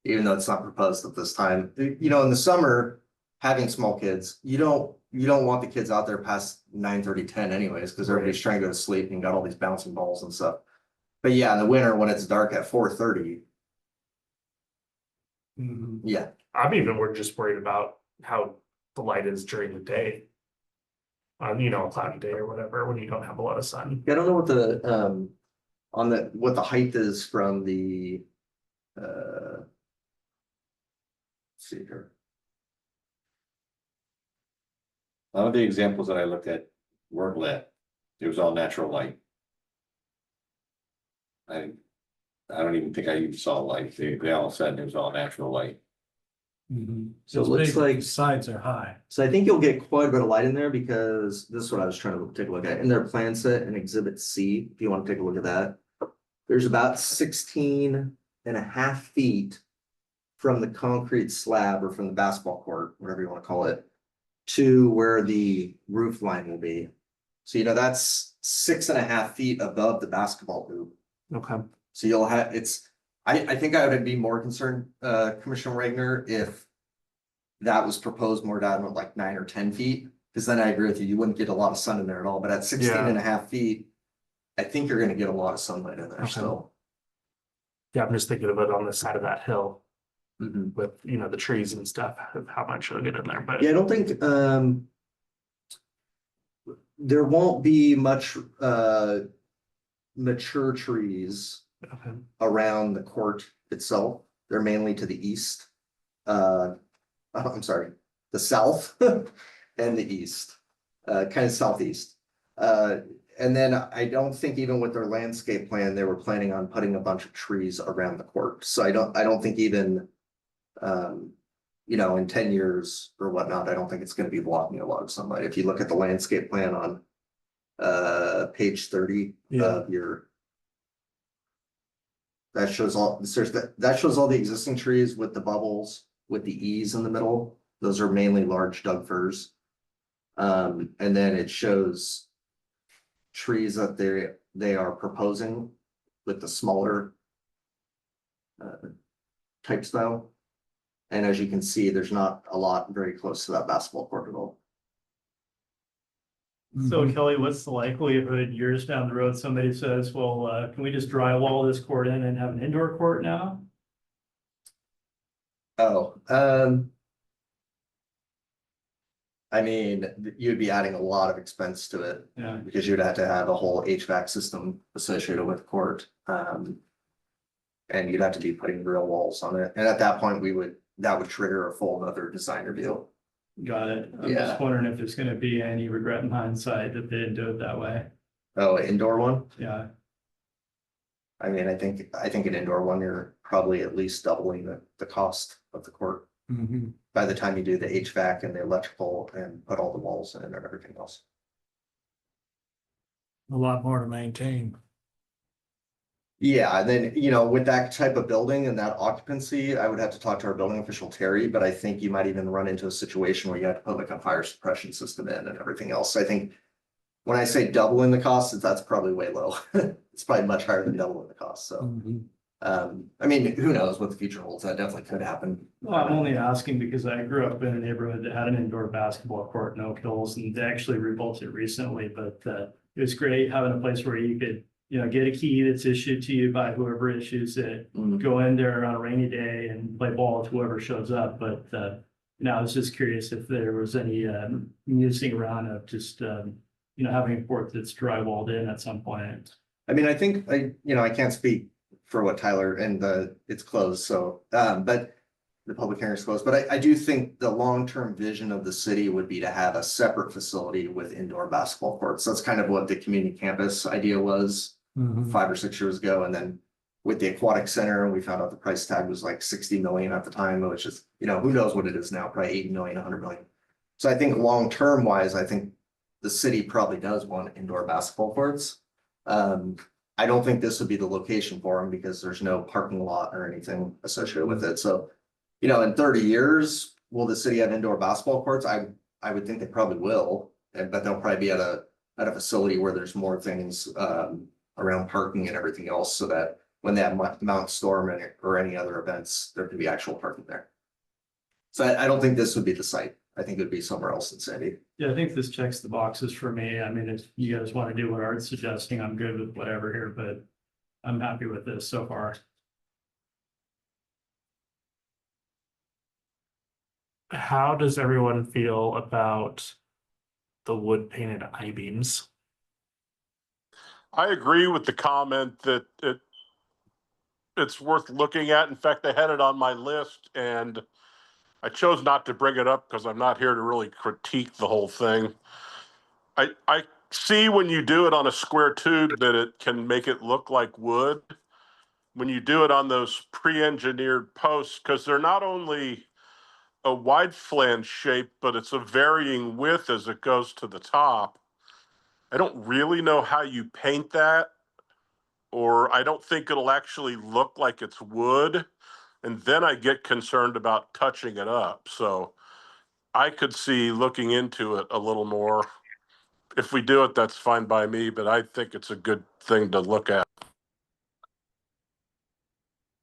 Even though it's not proposed at this time, in the summer, having small kids, you don't want the kids out there past 9:30, 10 anyways, because everybody's trying to go to sleep and got all these bouncing balls and stuff. But yeah, in the winter, when it's dark at 4:30, yeah, We're just worried about how the light is during the day. On, a cloudy day or whatever, when you don't have a lot of sun. I don't know what the what the height is from the let's see here. A lot of the examples that I looked at weren't lit. It was all natural light. I don't even think I even saw light. They all said it was all natural light. So it It's looks big, like- the sides are high. So I think you'll get quite a bit of light in there because this is what I was trying to take a look at in their plan set in Exhibit C, if you want to take a look at that. There's about 16.5 feet from the concrete slab or from the basketball court, whatever you want to call it, to where the roof line will be. So that's 6.5 feet above the basketball hoop. Okay. So you'll have, I think I would be more concerned, Commissioner Regner, if that was proposed more down at like 9 or 10 feet, because then I agree with you, you wouldn't get a lot of sun in there at all, but at 16.5 feet, I think you're gonna get a lot of sunlight in there Okay. still. Yeah, I'm just thinking of it on the side of that hill Mhm. with, the trees and stuff, of how much it'll get in there, but. Yeah, I don't think, there won't be much, mature trees Okay. around the court itself. They're mainly to the east. I'm sorry, the south and the east, kind of southeast. And then I don't think even with their landscape plan, they were planning on putting a bunch of trees around the court. So I don't think even, in 10 years or whatnot, I don't think it's gonna be blocking a lot of sunlight. If you look at the landscape plan on page 30 of your. That shows all the existing trees with the bubbles, with the E's in the middle. Those are mainly large Doug firs. And then it shows trees that they are proposing with the smaller type style. And as you can see, there's not a lot very close to that basketball court at all. So Kelly, what's the likelihood years down the road, somebody says, well, can we just drywall this court in and have an indoor court now? Oh, I mean, you'd be adding a lot of expense to it Yeah, because you'd have to have a whole HVAC system associated with court. And you'd have to be putting real walls on it. And at that point, that would trigger a full other design review. got it. I'm Yeah. just wondering if there's gonna be any regret in hindsight that they didn't do it that way. Oh, indoor one? Yeah, I mean, I think an indoor one, you're probably at least doubling the cost of the court. Mhm. By the time you do the HVAC and the electrical and put all the walls in and everything else. A lot more to maintain. Yeah, and then, with that type of building and that occupancy, I would have to talk to our building official, Terry, but I think you might even run into a situation where you have to put like a fire suppression system in and everything else. I think when I say doubling the cost, that's probably way low. It's probably much higher than doubling the cost, so. Mhm. I mean, who knows what the future holds? That definitely could happen. well, I'm only asking because I grew up in a neighborhood that had an indoor basketball court in Oak Hills, and they actually rebuilt it recently, but it was great having a place where you could, get a key that's issued to you by whoever issues it, Mm. go in there on a rainy day and play ball with whoever shows up, but I was just curious if there was any musing around of just having a court that's drywalled in at some point. I mean, I think I can't speak for what Tyler and it's closed, so, but the public hearing is closed, but I do think the long-term vision of the city would be to have a separate facility with indoor basketball courts. That's kind of what the community campus idea was Mhm. 5 or 6 years ago, and then with the aquatic center, we found out the price tag was like 60 million at the time, which is, who knows what it is now, probably 80 million, 100 million. So I think long-term wise, I think the city probably does want indoor basketball courts. I don't think this would be the location for them because there's no parking lot or anything associated with it. So, in 30 years, will the city have indoor basketball courts? I would think they probably will, but they'll probably be at a facility where there's more things around parking and everything else, so that when they have Mount Storm or any other events, there could be actual parking there. So I don't think this would be the site. I think it would be somewhere else in Sandy. Yeah, I think this checks the boxes for me. I mean, if you guys want to do what Art's suggesting, I'm good with whatever here, but I'm happy with this so far. How does everyone feel about the wood painted I-beams? I agree with the comment that it's worth looking at. In fact, I had it on my list and I chose not to bring it up because I'm not here to really critique the whole thing. I see when you do it on a square tube that it can make it look like wood. When you do it on those pre-engineered posts, because they're not only a wide flange shape, but it's a varying width as it goes to the top. I don't really know how you paint that, or I don't think it'll actually look like it's wood. And then I get concerned about touching it up. So I could see looking into it a little more. If we do it, that's fine by me, but I think it's a good thing to look at.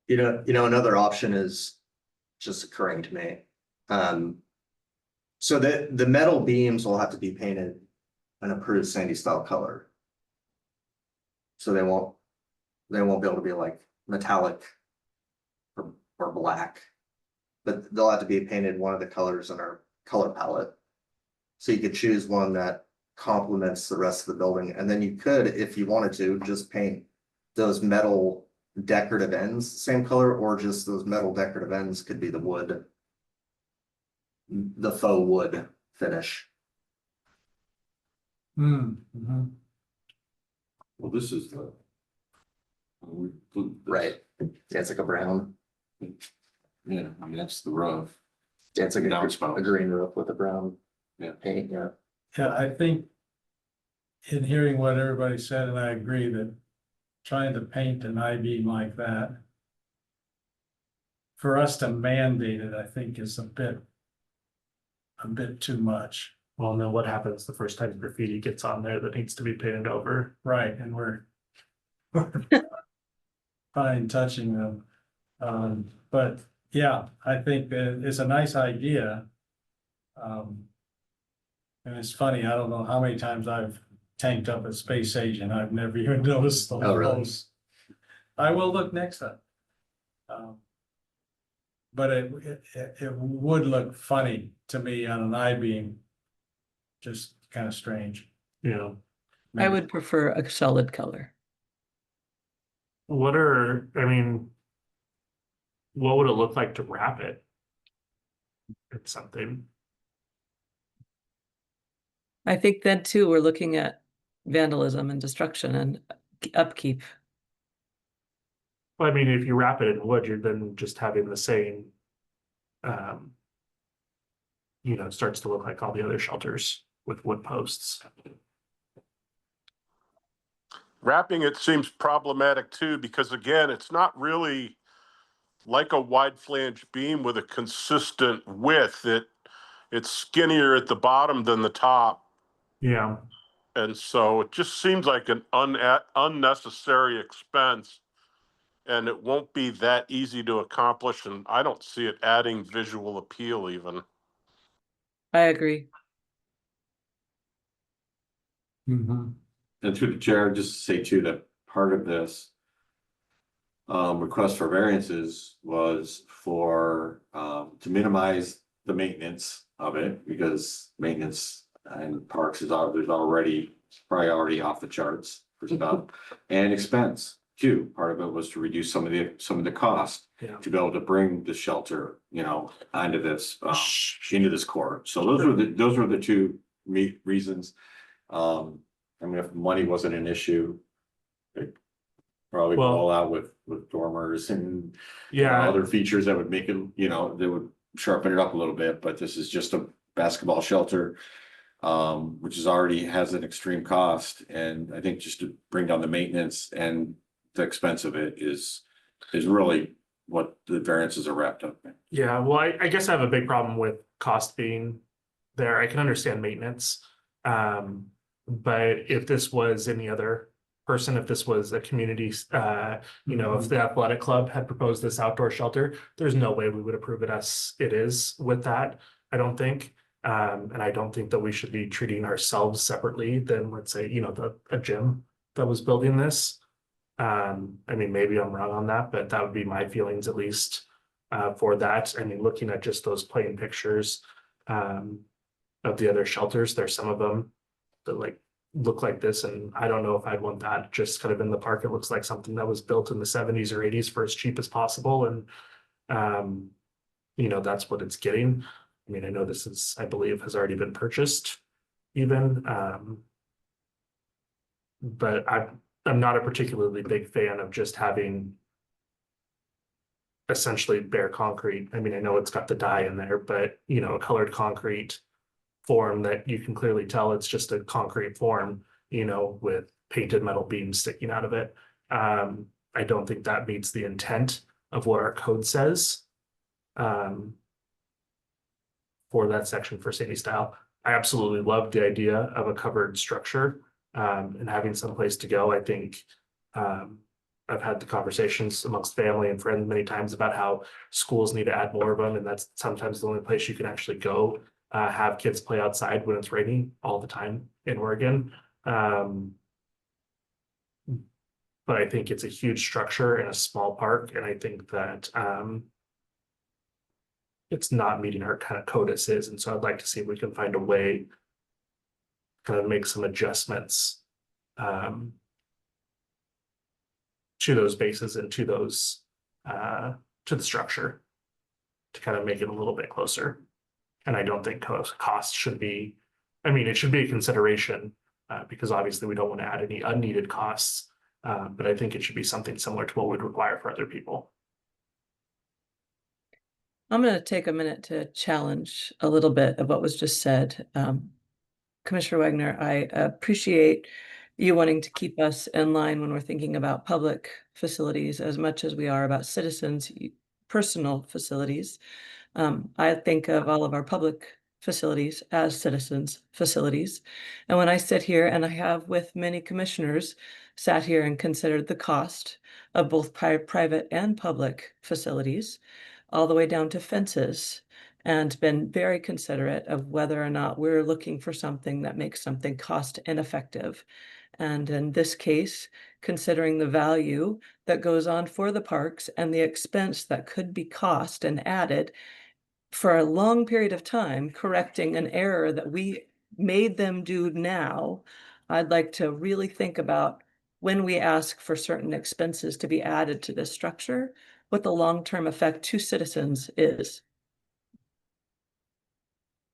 Another option is just occurring to me. So the metal beams will have to be painted an approved Sandy style color. So they won't be able to be like metallic or black, but they'll have to be painted one of the colors in our color palette. So you could choose one that complements the rest of the building, and then you could, if you wanted to, just paint those metal decorative ends the same color, or just those metal decorative ends could be the wood, the faux wood finish. Mhm. Well, this is the. Right. Yeah, it's like a brown. Yeah, I mean, that's the roof. Yeah, it's like Downspout. a green roof with a brown Yeah. paint, yeah. Yeah, I think in hearing what everybody said, and I agree that trying to paint an I-beam like that for us to mandate it, I think is a bit too much. Well, then what happens the first time graffiti gets on there that needs to be painted over? Right, and we're fine touching them. But yeah, I think that it's a nice idea. And it's funny, I don't know how many times I've tanked up a space agent. I've never even noticed those. Oh, really? holes. I will look next time. But it would look funny to me on an I-beam. Just kind of strange. You know, I would prefer a solid color. what would it look like to wrap it? It's something. I think then too, we're looking at vandalism and destruction and upkeep. Well, I mean, if you wrap it in wood, you're then just having the same. It starts to look like all the other shelters with wood posts. Wrapping it seems problematic too, because again, it's not really like a wide flange beam with a consistent width. It's skinnier at the bottom than the top. Yeah, And so it just seems like an unnecessary expense. And it won't be that easy to accomplish, and I don't see it adding visual appeal even. I agree. Mhm. And through the chair, just to say too, that part of this request for variances was for, to minimize the maintenance of it, because maintenance and parks there's already, probably already off the charts for stuff, and expense too. Part of it was to reduce some of the cost Yeah. to be able to bring the shelter, onto this, into this court. So those were the two reasons. If money wasn't an issue, it probably Well- roll out with dormers and yeah, other features that would make it, they would sharpen it up a little bit, but this is just a basketball shelter. Which already has an extreme cost, and I think just to bring down the maintenance and the expense of it is really what the variances are wrapped up in. yeah. Well, I guess I have a big problem with cost being there. I can understand maintenance. But if this was any other person, if this was a community, if the athletic club had proposed this outdoor shelter, there's no way we would approve it as it is with that. I don't think. And I don't think that we should be treating ourselves separately than, let's say, a gym that was building this. Maybe I'm wrong on that, but that would be my feelings at least for that. Looking at just those plain pictures of the other shelters, there's some of them that look like this, and I don't know if I'd want that just kind of in the park. It looks like something that was built in the 70s or 80s for as cheap as possible, and that's what it's getting. I know this I believe has already been purchased even. But I'm not a particularly big fan of just having essentially bare concrete. I know it's got the dye in there, but a colored concrete form that you can clearly tell it's just a concrete form, with painted metal beams sticking out of it. I don't think that meets the intent of what our code says. For that section for city style. I absolutely love the idea of a covered structure and having some place to go. I think I've had the conversations amongst family and friends many times about how schools need to add more of them, and that's sometimes the only place you can actually go have kids play outside when it's raining all the time in Oregon. But I think it's a huge structure in a small park, and I think that it's not meeting our kind of code as is. And so I'd like to see if we can find a way kind of make some adjustments to those bases and to those to the structure to kind of make it a little bit closer. And I don't think cost should be, it should be a consideration because obviously we don't want to add any unneeded costs. But I think it should be something similar to what we'd require for other people. I'm going to take a minute to challenge a little bit of what was just said. Commissioner Wagner, I appreciate you wanting to keep us in line when we're thinking about public facilities as much as we are about citizens' personal facilities. I think of all of our public facilities as citizens' facilities. And when I sit here, and I have with many commissioners sat here and considered the cost of both private and public facilities, all the way down to fences and been very considerate of whether or not we're looking for something that makes something cost ineffective. And in this case, considering the value that goes on for the parks and the expense that could be cost and added for a long period of time, correcting an error that we made them do now, I'd like to really think about when we ask for certain expenses to be added to this structure, what the long-term effect to citizens is.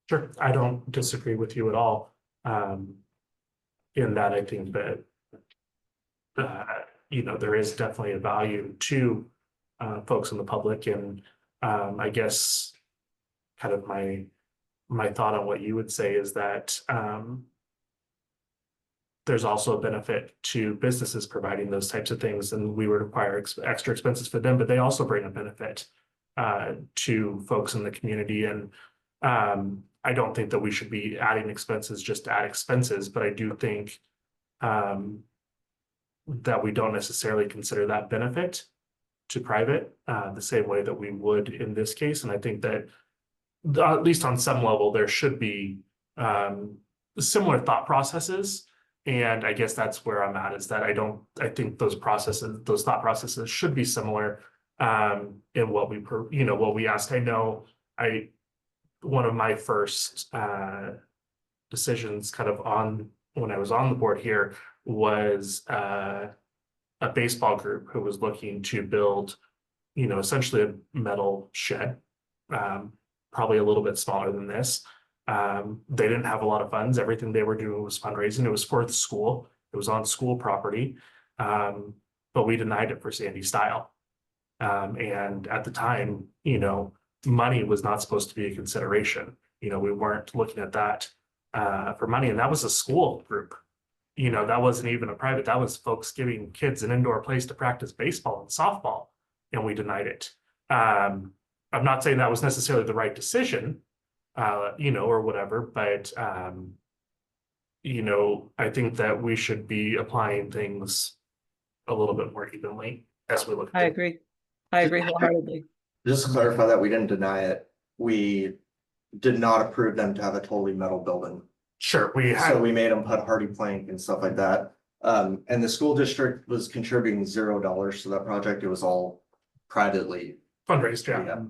Sure, I don't disagree with you at all. In that, I think that you know, there is definitely a value to folks in the public, and I guess kind of my thought on what you would say is that there's also a benefit to businesses providing those types of things, and we would require extra expenses for them, but they also bring a benefit to folks in the community. And I don't think that we should be adding expenses just to add expenses, but I do think that we don't necessarily consider that benefit to private the same way that we would in this case. And I think that at least on some level, there should be similar thought processes. And I guess that's where I'm at, is that I think those thought processes should be similar in what we asked. I know one of my first decisions kind of when I was on the board here was a baseball group who was looking to build, essentially a metal shed, probably a little bit smaller than this. They didn't have a lot of funds. Everything they were doing was fundraising. It was for the school. It was on school property. But we denied it for Sandy Style. And at the time, money was not supposed to be a consideration. We weren't looking at that for money. And that was a school group. That wasn't even a private, that was folks giving kids an indoor place to practice baseball and softball, and we denied it. I'm not saying that was necessarily the right decision, or whatever, but I think that we should be applying things a little bit more evenly as we look. I agree wholeheartedly. Just to clarify that we didn't deny it, we did not approve them to have a totally metal building. Sure, So we made them put hardy plank and stuff like that. And the school district was contributing $0 to that project. It was all privately. fundraised, yeah. Yeah.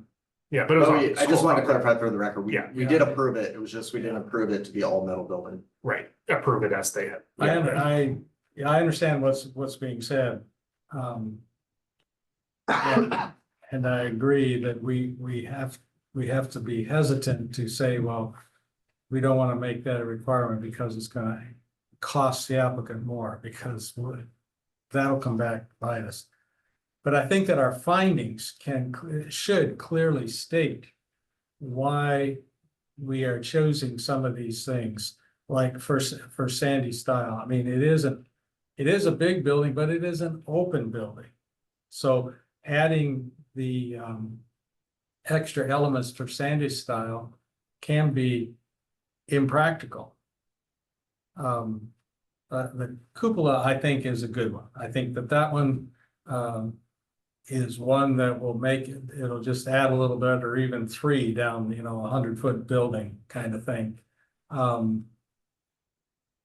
Yeah, but it was. But on I just school wanted to property. clarify for the record, we Yeah. did approve it. It was just, we didn't approve it to be all metal building. Right, approve it as they had. I understand what's being said. And I agree that we have to be hesitant to say, well, we don't want to make that a requirement because it's gonna cost the applicant more, because that'll come back to bite us. But I think that our findings should clearly state why we are choosing some of these things, like for Sandy Style. I mean, it is a big building, but it is an open building. So adding the extra elements for Sandy Style can be impractical. The cupola, I think, is a good one. I think that one is one that will it'll just add a little bit, or even 3 down, 100-foot building kind of thing.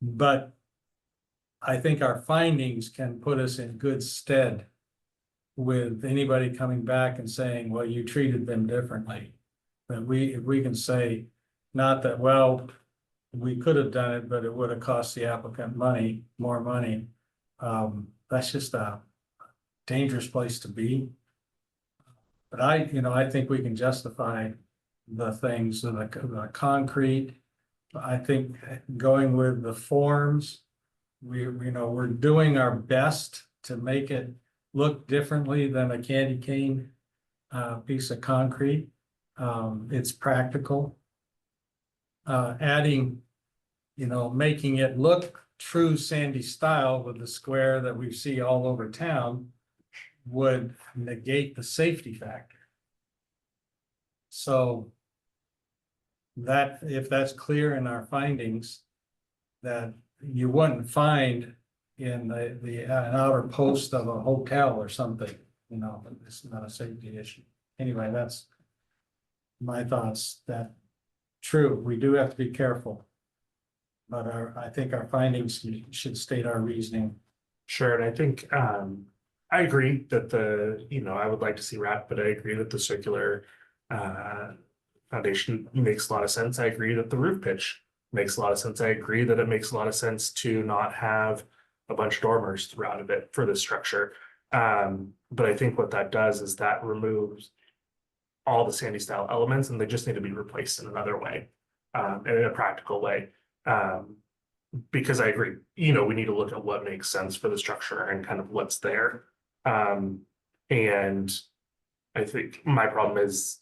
But I think our findings can put us in good stead with anybody coming back and saying, well, you treated them differently. But if we can say, not that, well, we could have done it, but it would have cost the applicant more money. That's just a dangerous place to be. But I think we can justify the things, the concrete. I think going with the forms, we're doing our best to make it look differently than a candy cane piece of concrete. It's practical. Adding, making it look true Sandy Style with the square that we see all over town would negate the safety factor. So that, if that's clear in our findings, that you wouldn't find in an outer post of a hotel or something, it's not a safety issue. Anyway, my thoughts that, true, we do have to be careful. But I think our findings should state our reasoning. Sure, and I think, I agree that I would like to see wrap, but I agree that the circular foundation makes a lot of sense. I agree that the roof pitch makes a lot of sense. I agree that it makes a lot of sense to not have a bunch of dormers throughout of it for this structure. But I think what that does is that removes all the Sandy style elements, and they just need to be replaced in another way, and in a practical way. Because I agree, we need to look at what makes sense for the structure and kind of what's there. And I think my problem is,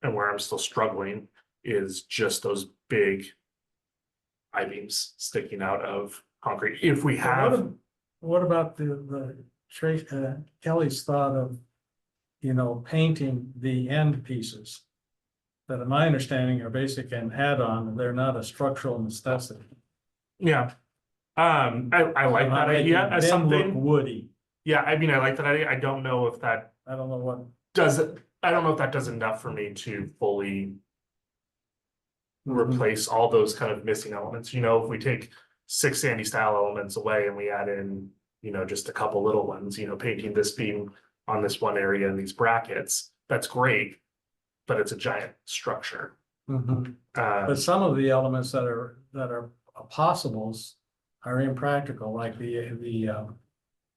and where I'm still struggling, is just those big I-beams sticking out of concrete. If we have, What about Kelly's thought of, painting the end pieces? That in my understanding are basic and add-on, they're not a structural necessity. yeah. I like that idea as Them look something. woody. Yeah, I mean, I like that idea. I don't know if that I don't know what, I don't know if that does enough for me to fully replace all those kind of missing elements. If we take 6 Sandy style elements away and we add in, just a couple little ones, painting this beam on this one area and these brackets, that's great. But it's a giant structure. but some of the elements that are possibles are impractical, like the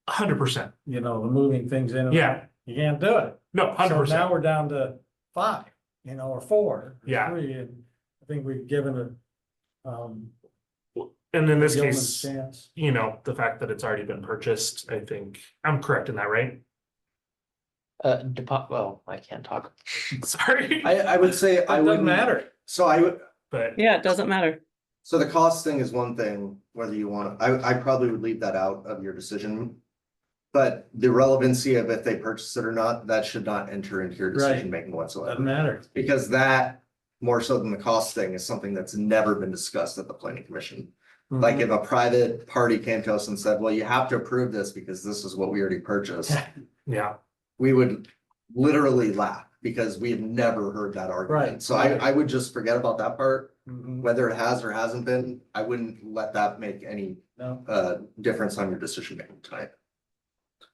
100%. the moving things in. Yeah, You can't do it. no, So 100%. now we're down to 5, or 4. Yeah. 3, and I think we've given it. And in this Gilman's case, chance. the fact that it's already been purchased, I think I'm correct in that, right? Well, I can't talk. Sorry, I would say It I doesn't wouldn't. matter. So I would, but Yeah, it doesn't matter. so the cost thing is one thing, whether you want, I probably would leave that out of your decision. But the relevancy of if they purchase it or not, that should not enter into your Right. decision making Doesn't whatsoever. matter. Because that, more so than the cost thing, is something that's never been discussed at the planning commission. Like Mm-hmm. if a private party came to us and said, well, you have to approve this because this is what we already purchased. yeah, We would literally laugh because we had never heard that argument. Right. So I would just forget about that part, Mhm. whether it has or hasn't been. I wouldn't let that make any No. difference on your decision making tonight.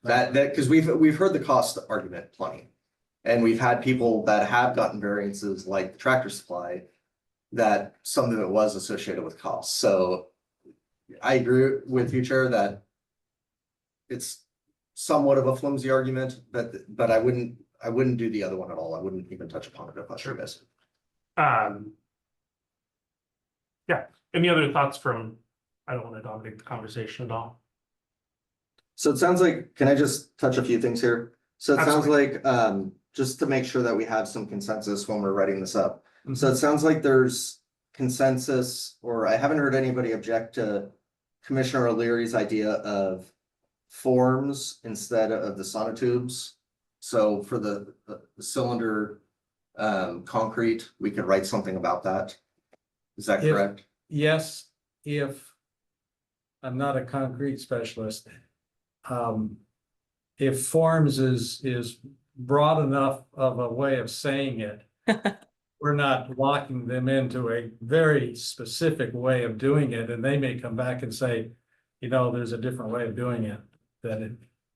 That because we've heard the cost argument plenty. And we've had people that have gotten variances like the Tractor Supply, that some of it was associated with cost. So I agree with you, Chair, that it's somewhat of a flimsy argument, but I wouldn't do the other one at all. I wouldn't even touch upon it if I was you guys. yeah. Any other thoughts from? I don't want to dominate the conversation at all. So it sounds like, can I just touch a few things here? So it sounds like, just to make sure that we have some consensus when we're writing this up. So it sounds like there's consensus, or I haven't heard anybody object to Commissioner O'Leary's idea of forms instead of the sonotubes. So for the cylinder concrete, we could write something about that. Is that If- correct? Yes, if I'm not a concrete specialist. If forms is broad enough of a way of saying it. We're not locking them into a very specific way of doing it, and they may come back and say, there's a different way of doing it,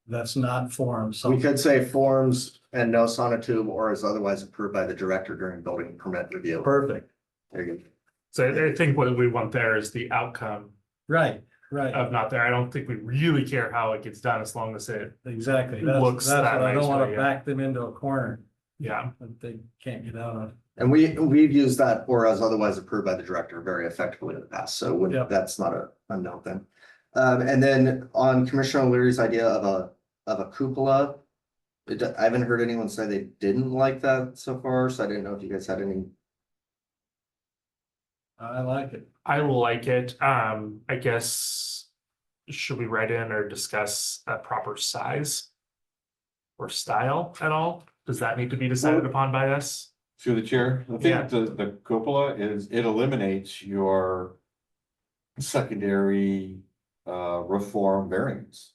that's not forms. So We could say forms and no sonotube or is otherwise approved by the director during building permit review. perfect, There you go. So I think what we want there is the outcome right, of not there. I don't think we really care how it gets done as long as it, exactly. Looks That's that what I nice don't way, wanna yeah. back them into a corner yeah. that they can't get out of. And we've used that or as otherwise approved by the director very effectively in the past, so Yep. that's not a unknown thing. And then on Commissioner O'Leary's idea of a cupola. I haven't heard anyone say they didn't like that so far, so I didn't know if you guys had any. I like it. I will like it. I guess, should we write in or discuss a proper size? Or style at all? Does that need to be decided upon by us? Through the chair, I Yeah. think the cupola it eliminates your secondary reform variance.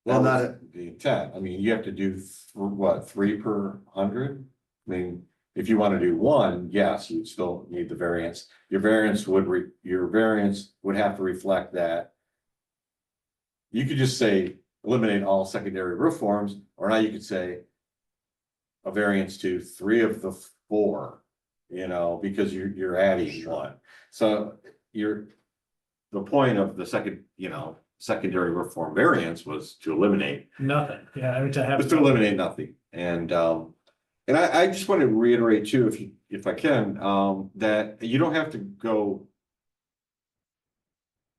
Well, That was not the intent. I mean, you have to do 3 per 100? I mean, If you want to do one, yes, you'd still need the variance. Your variance would have to reflect that. You could just say eliminate all secondary roof forms, or now you could say a variance to 3 of the 4, you know, because you're adding one. So the point of the secondary roof form variance was to eliminate, Nothing, yeah, I mean, to have. was to eliminate nothing. And I just want to reiterate too, if I can, that you don't have to go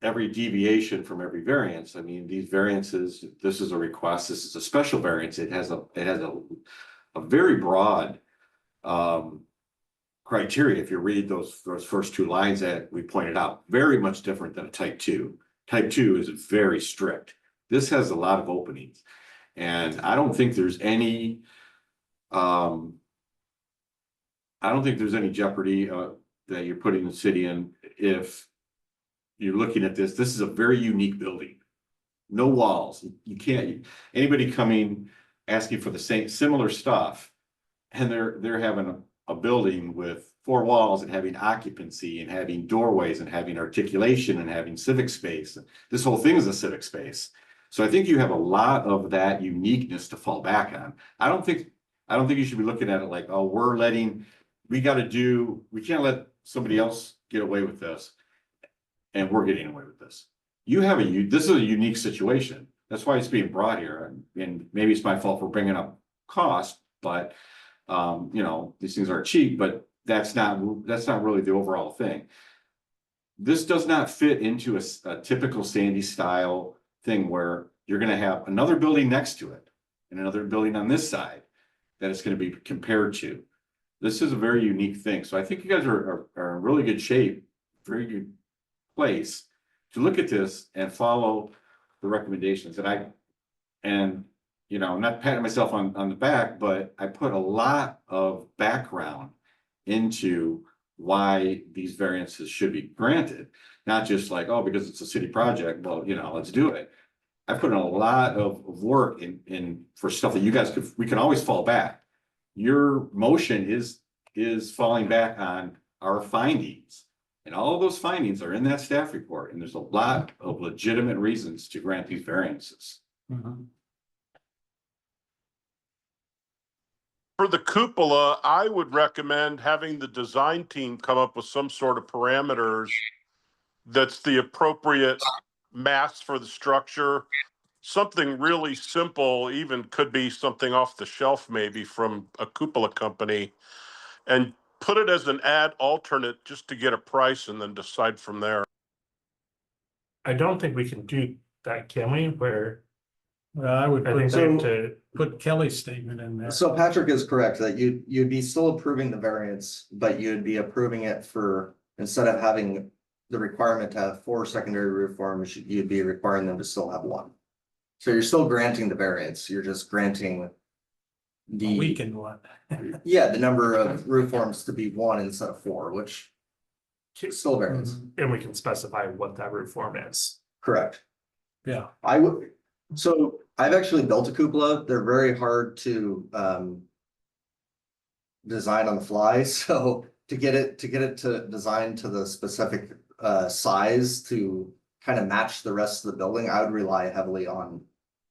every deviation from every variance. I mean, these variances, this is a request, this is a special variance. It has a very broad criteria. If you read those first 2 lines that we pointed out, very much different than a type 2. Type 2 is very strict. This has a lot of openings. And I don't think there's any jeopardy that you're putting the city in if you're looking at this. This is a very unique building. No walls. You can't, anybody coming asking for the similar stuff, and they're having a building with 4 walls and having occupancy and having doorways and having articulation and having civic space. This whole thing is a civic space. So I think you have a lot of that uniqueness to fall back on. I don't think you should be looking at it like, oh, we can't let somebody else get away with this, and we're getting away with this. This is a unique situation. That's why it's being brought here. And maybe it's my fault for bringing up cost, but these things aren't cheap, but that's not really the overall thing. This does not fit into a typical Sandy style thing where you're going to have another building next to it and another building on this side that it's going to be compared to. This is a very unique thing. So I think you guys are in really good shape, very good place to look at this and follow the recommendations. And I'm not patting myself on the back, but I put a lot of background into why these variances should be granted. Not just like, oh, because it's a city project, well, let's do it. I put in a lot of work in for stuff that we can always fall back. Your motion is falling back on our findings. And all of those findings are in that staff report. And there's a lot of legitimate reasons to grant these variances. Mhm. For the cupola, I would recommend having the design team come up with some sort of parameters that's the appropriate mass for the structure. Something really simple, even could be something off the shelf, maybe from a cupola company, and put it as an ad alternate just to get a price and then decide from there. I don't think we can do that, can we? Where Well, I would I think put, they have to, put Kelly's statement in there. So Patrick is correct that you'd be still approving the variance, but you'd be approving it for, instead of having the requirement to have 4 secondary roof forms, you'd be requiring them to still have 1. So you're still granting the variance, you're just granting A the, weakened one. the number of roof forms to be 1 instead of 4, which is still variance, and we can specify what that roof form is. correct. Yeah, So I've actually built a cupola. They're very hard to design on the fly. So to get it to design to the specific size to kind of match the rest of the building, I would rely heavily on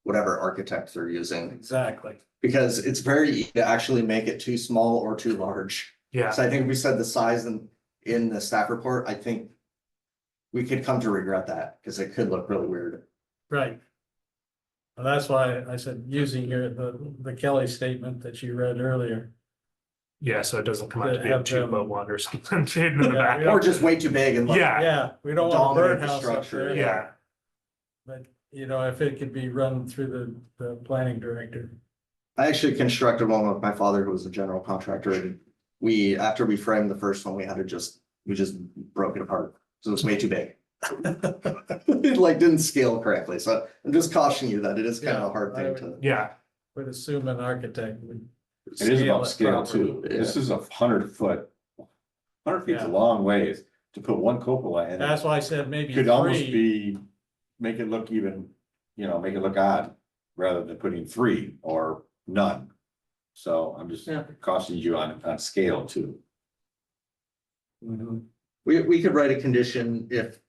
whatever architect they're using, exactly. because it's very easy to actually make it too small or too large. Yeah, So I think we said the size in the staff report. I think we could come to regret that because it could look really weird. Right. Well, that's why I said using the Kelly statement that you read earlier. yeah, so it doesn't come out to be Have a 2 them- by 1 or something hidden in the Yeah, back. Or just way too big and. Yeah. Yeah, we don't want a Dominate the birdhouse up structure, there. Yeah, But, if it could be run through the planning director. I actually constructed one with my father, who was a general contractor, and after we framed the first one, we just broke it apart. So it's way too big. It didn't scale correctly. So I'm just cautioning you that it is kind of a hard thing to. yeah, Would assume an architect would. It is about scale properly. too. This is 100 foot. 100 feet's a Yeah. long ways to put one cupola in. That's why I said maybe Could almost 3. make it look even, make it look odd rather than putting 3 or none. So I'm just Yeah. cautioning you on scale too. We could write a condition if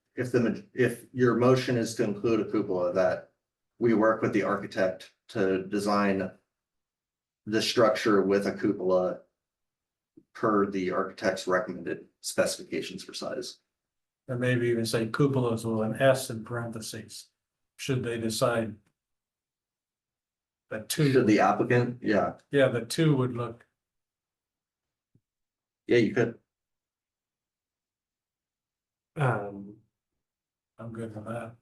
your motion is to include a cupola, that we work with the architect to design the structure with a cupola per the architect's recommended specifications for size. Or maybe even say cupolas with an S in parentheses, should they decide. That Should two, the applicant, yeah, the two would look, yeah, you could. I'm good with that.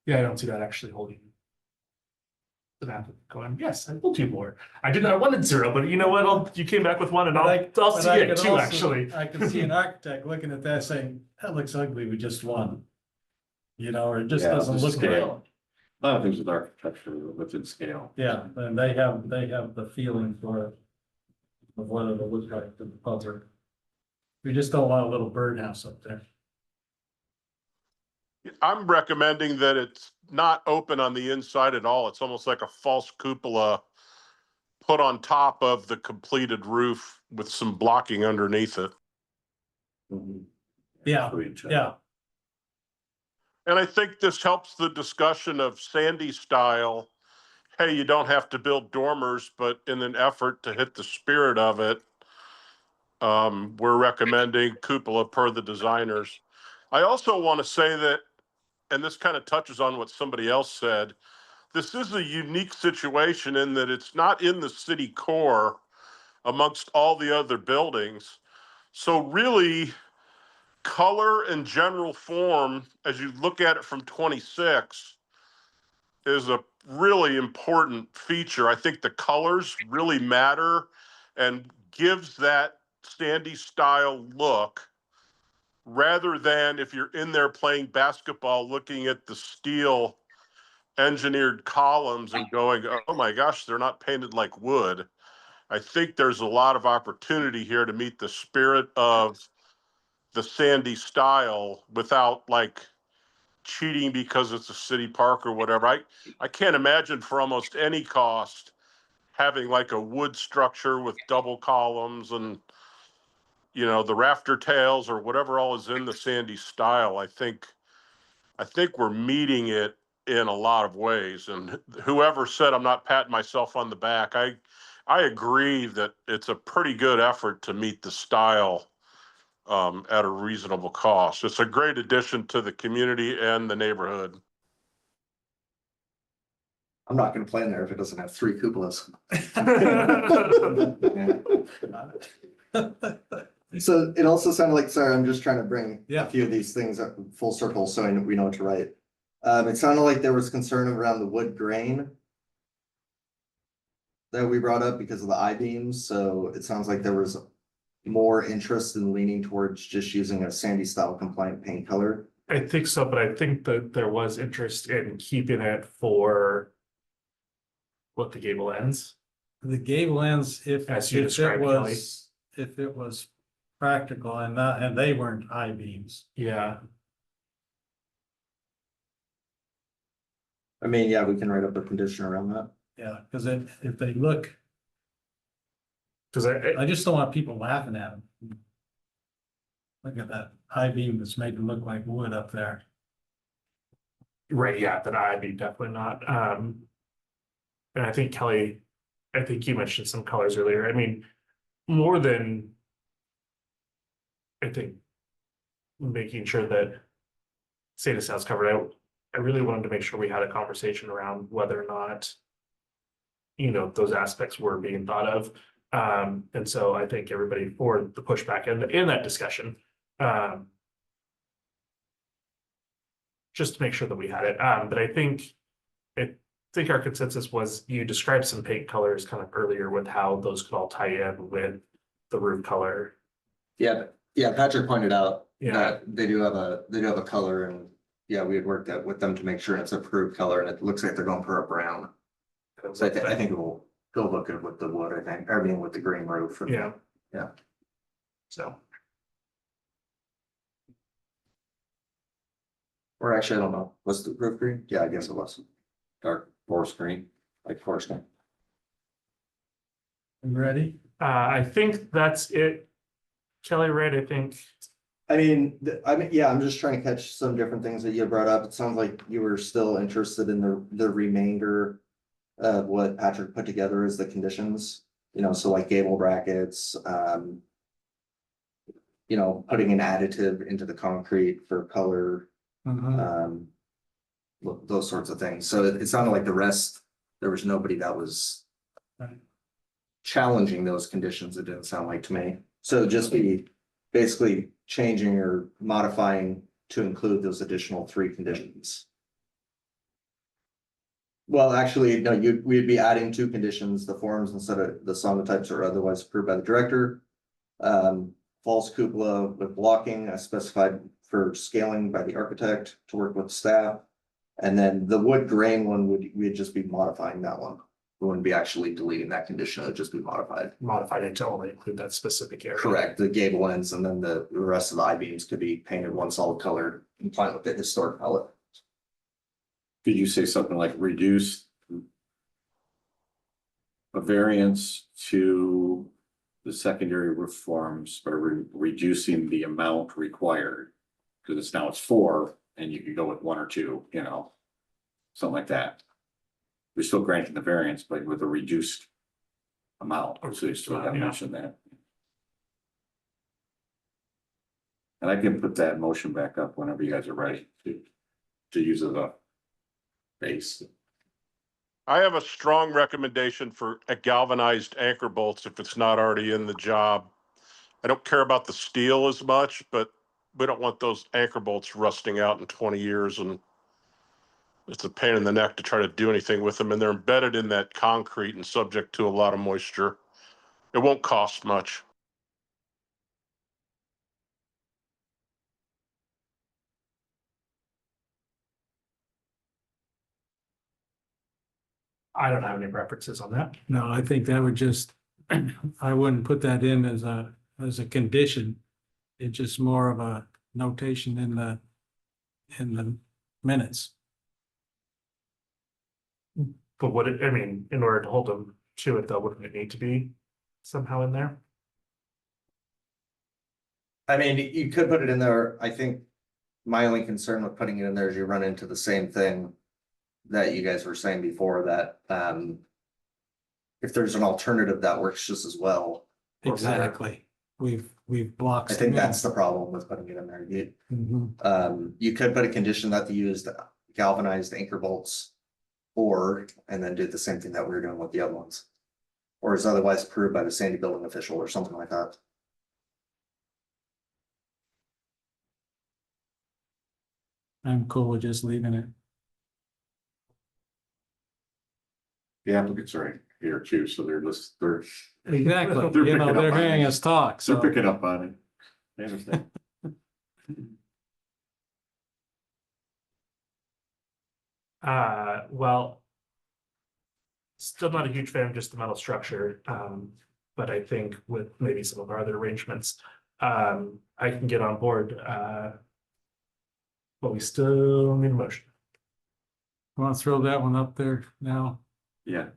Yeah, I don't see that actually holding. The map going, yes, I will do more. I wanted 0, but you know what? You came back with 1 and I'll But see I it could too, also- actually. I can see an architect looking at that saying, that looks ugly with just one. You know, or it just Yeah, doesn't the look right. scale. A lot of things with architecture within scale. Yeah, and they have the feeling for it. Of what it'll look like to the public. We just don't want a little birdhouse up there. I'm recommending that it's not open on the inside at all. It's almost like a false cupola put on top of the completed roof with some blocking underneath it. Yeah, yeah, And I think this helps the discussion of Sandy style. Hey, you don't have to build dormers, but in an effort to hit the spirit of it, we're recommending cupola per the designers. I also want to say that, and this kind of touches on what somebody else said, this is a unique situation in that it's not in the city core amongst all the other buildings. So really, color and general form, as you look at it from 26, is a really important feature. I think the colors really matter and gives that Sandy style look, rather than if you're in there playing basketball, looking at the steel engineered columns and going, oh my gosh, they're not painted like wood. I think there's a lot of opportunity here to meet the spirit of the Sandy style without like cheating because it's a city park or whatever. I can't imagine for almost any cost having like a wood structure with double columns and, you know, the rafter tails or whatever all is in the Sandy style. I think we're meeting it in a lot of ways. And whoever said I'm not patting myself on the back, I agree that it's a pretty good effort to meet the style at a reasonable cost. It's a great addition to the community and the neighborhood. I'm not gonna play in there if it doesn't have 3 cupolas. So it also sounded like, sorry, I'm just trying to bring Yeah. a few of these things up full circle, so we know what to write. It sounded like there was concern around the wood grain that we brought up because of the I-beams, so it sounds like there was more interest in leaning towards just using a Sandy style compliant paint color. I think so, but I think that there was interest in keeping it for what the gable ends. the gable ends, As you it described, was, if it was practical and not, and they weren't I-beams. Yeah, I mean, yeah, we can write up a condition around that. Yeah, because if they look, because I just don't want people laughing at them. Look at that I-beam that's made to look like wood up there. right, yeah, that I'd be definitely not. And I think Kelly, I think you mentioned some colors earlier. I mean, more than I think making sure that Santa South's covered out. I really wanted to make sure we had a conversation around whether or not, you know, those aspects were being thought of. And so I thank everybody for the pushback in that discussion. Just to make sure that we had it. But I think our consensus was you described some paint colors kind of earlier with how those could all tie in with the roof color. Yeah, Patrick pointed out Yeah. that they do have a color, and yeah, we had worked that with them to make sure it's approved color, and it looks like they're going for a brown. So I think it will look good with the wood, I mean, with the green roof. and- Yeah. Yeah. So. Or actually, I don't know, was the roof green? Yeah, I guess it was. Dark forest green, like forest green. You ready? I think that's it. Kelly, right? I think. Yeah, I'm just trying to catch some different things that you brought up. It sounds like you were still interested in the remainder of what Patrick put together as the conditions, so like gable brackets, putting an additive into the concrete for color, those sorts of things. So it sounded like the rest, there was nobody that was challenging those conditions. It didn't sound like to me. So just be basically changing or modifying to include those additional 3 conditions. Well, actually, no, we'd be adding 2 conditions, the forms instead of the sonotypes are otherwise approved by the director. False cupola with blocking as specified for scaling by the architect to work with staff. And then the wood grain one we'd just be modifying that one. We wouldn't be actually deleting that condition, it'd just be modified. Modified it to only include that specific area. Correct, the gable ends and then the rest of the I-beams could be painted one solid color and fine with the historic palette. Could you say something like reduce a variance to the secondary roof forms by reducing the amount required? Because now it's 4 and you could go with 1 or 2, something like that. We're still granting the variance, but with a reduced amount, so you still gotta Yeah. mention that. And I can put that motion back up whenever you guys are ready to use as a base. I have a strong recommendation for a galvanized anchor bolts if it's not already in the job. I don't care about the steel as much, but we don't want those anchor bolts rusting out in 20 years, and it's a pain in the neck to try to do anything with them, and they're embedded in that concrete and subject to a lot of moisture. It won't cost much. I don't have any preferences on that. No, I think that would just, I wouldn't put that in as a condition. It's just more of a notation in the minutes. But in order to hold them to it, though, wouldn't it need to be somehow in there? You could put it in there. I think my only concern with putting it in there is you run into the same thing that you guys were saying before, that if there's an alternative that works just as well. or better. Exactly. We've blocked. I think that's the problem with putting it in there. You could put a condition that they used galvanized anchor bolts and then do the same thing that we were doing with the other ones. Or is otherwise approved by the Sandy building official or something like that. I'm cool with just leaving it. The applicants are here too, so they're Exactly. They're picking up They're on hearing it. us talk, so. picking up on it. They understand. Well. Still not a huge fan of just the metal structure, but I think with maybe some of our other arrangements, I can get on board, but we still need a motion. Want to throw that one up there now? Yeah,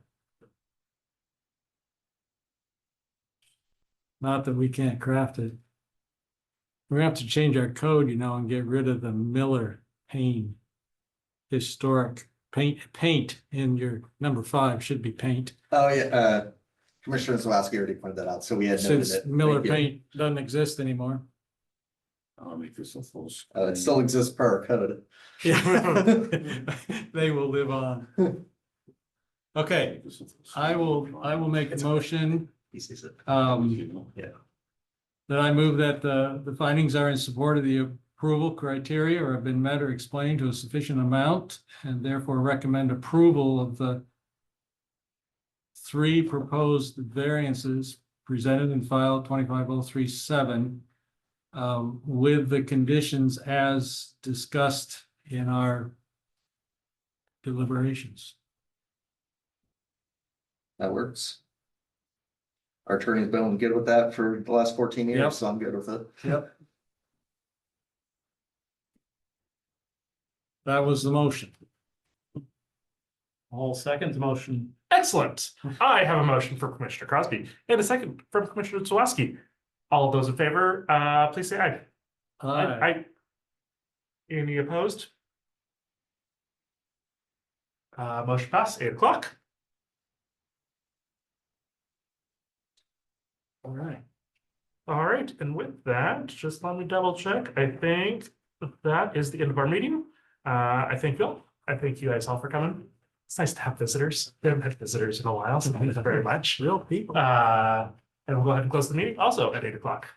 Not that we can't craft it. We're gonna have to change our code, and get rid of the Miller Payne. Historic paint in your number 5 should be paint. Oh, yeah, Commissioner Zawadzki already pointed that out, so we had noted Since it. Miller Thank you. paint doesn't exist anymore. I'll make this a full. It still exists per our code. Yeah. They will live on. Okay, I will make a motion, He sees it. that I move that the findings are in support of the approval criteria or have been met or explained to a sufficient amount, and therefore recommend approval of the 3 proposed variances presented in file 25037 with the conditions as discussed in our deliberations. That works. Our attorney's been good with that for the last 14 years, Yep. so I'm good with it. Yep. That was the motion. I'll second the motion. Excellent. I have a motion from Commissioner Crosby and a second from Commissioner Zawaski. All of those in favor, please say aye. Aye. Any opposed? Motion passed, 8 o'clock. All right. All right, and with that, just let me double check. I think that is the end of our meeting. I thank you guys all for coming. It's nice to have visitors. We haven't had visitors in a while, so thank you very much. Real people. And we'll go ahead and close the meeting also at 8 o'clock.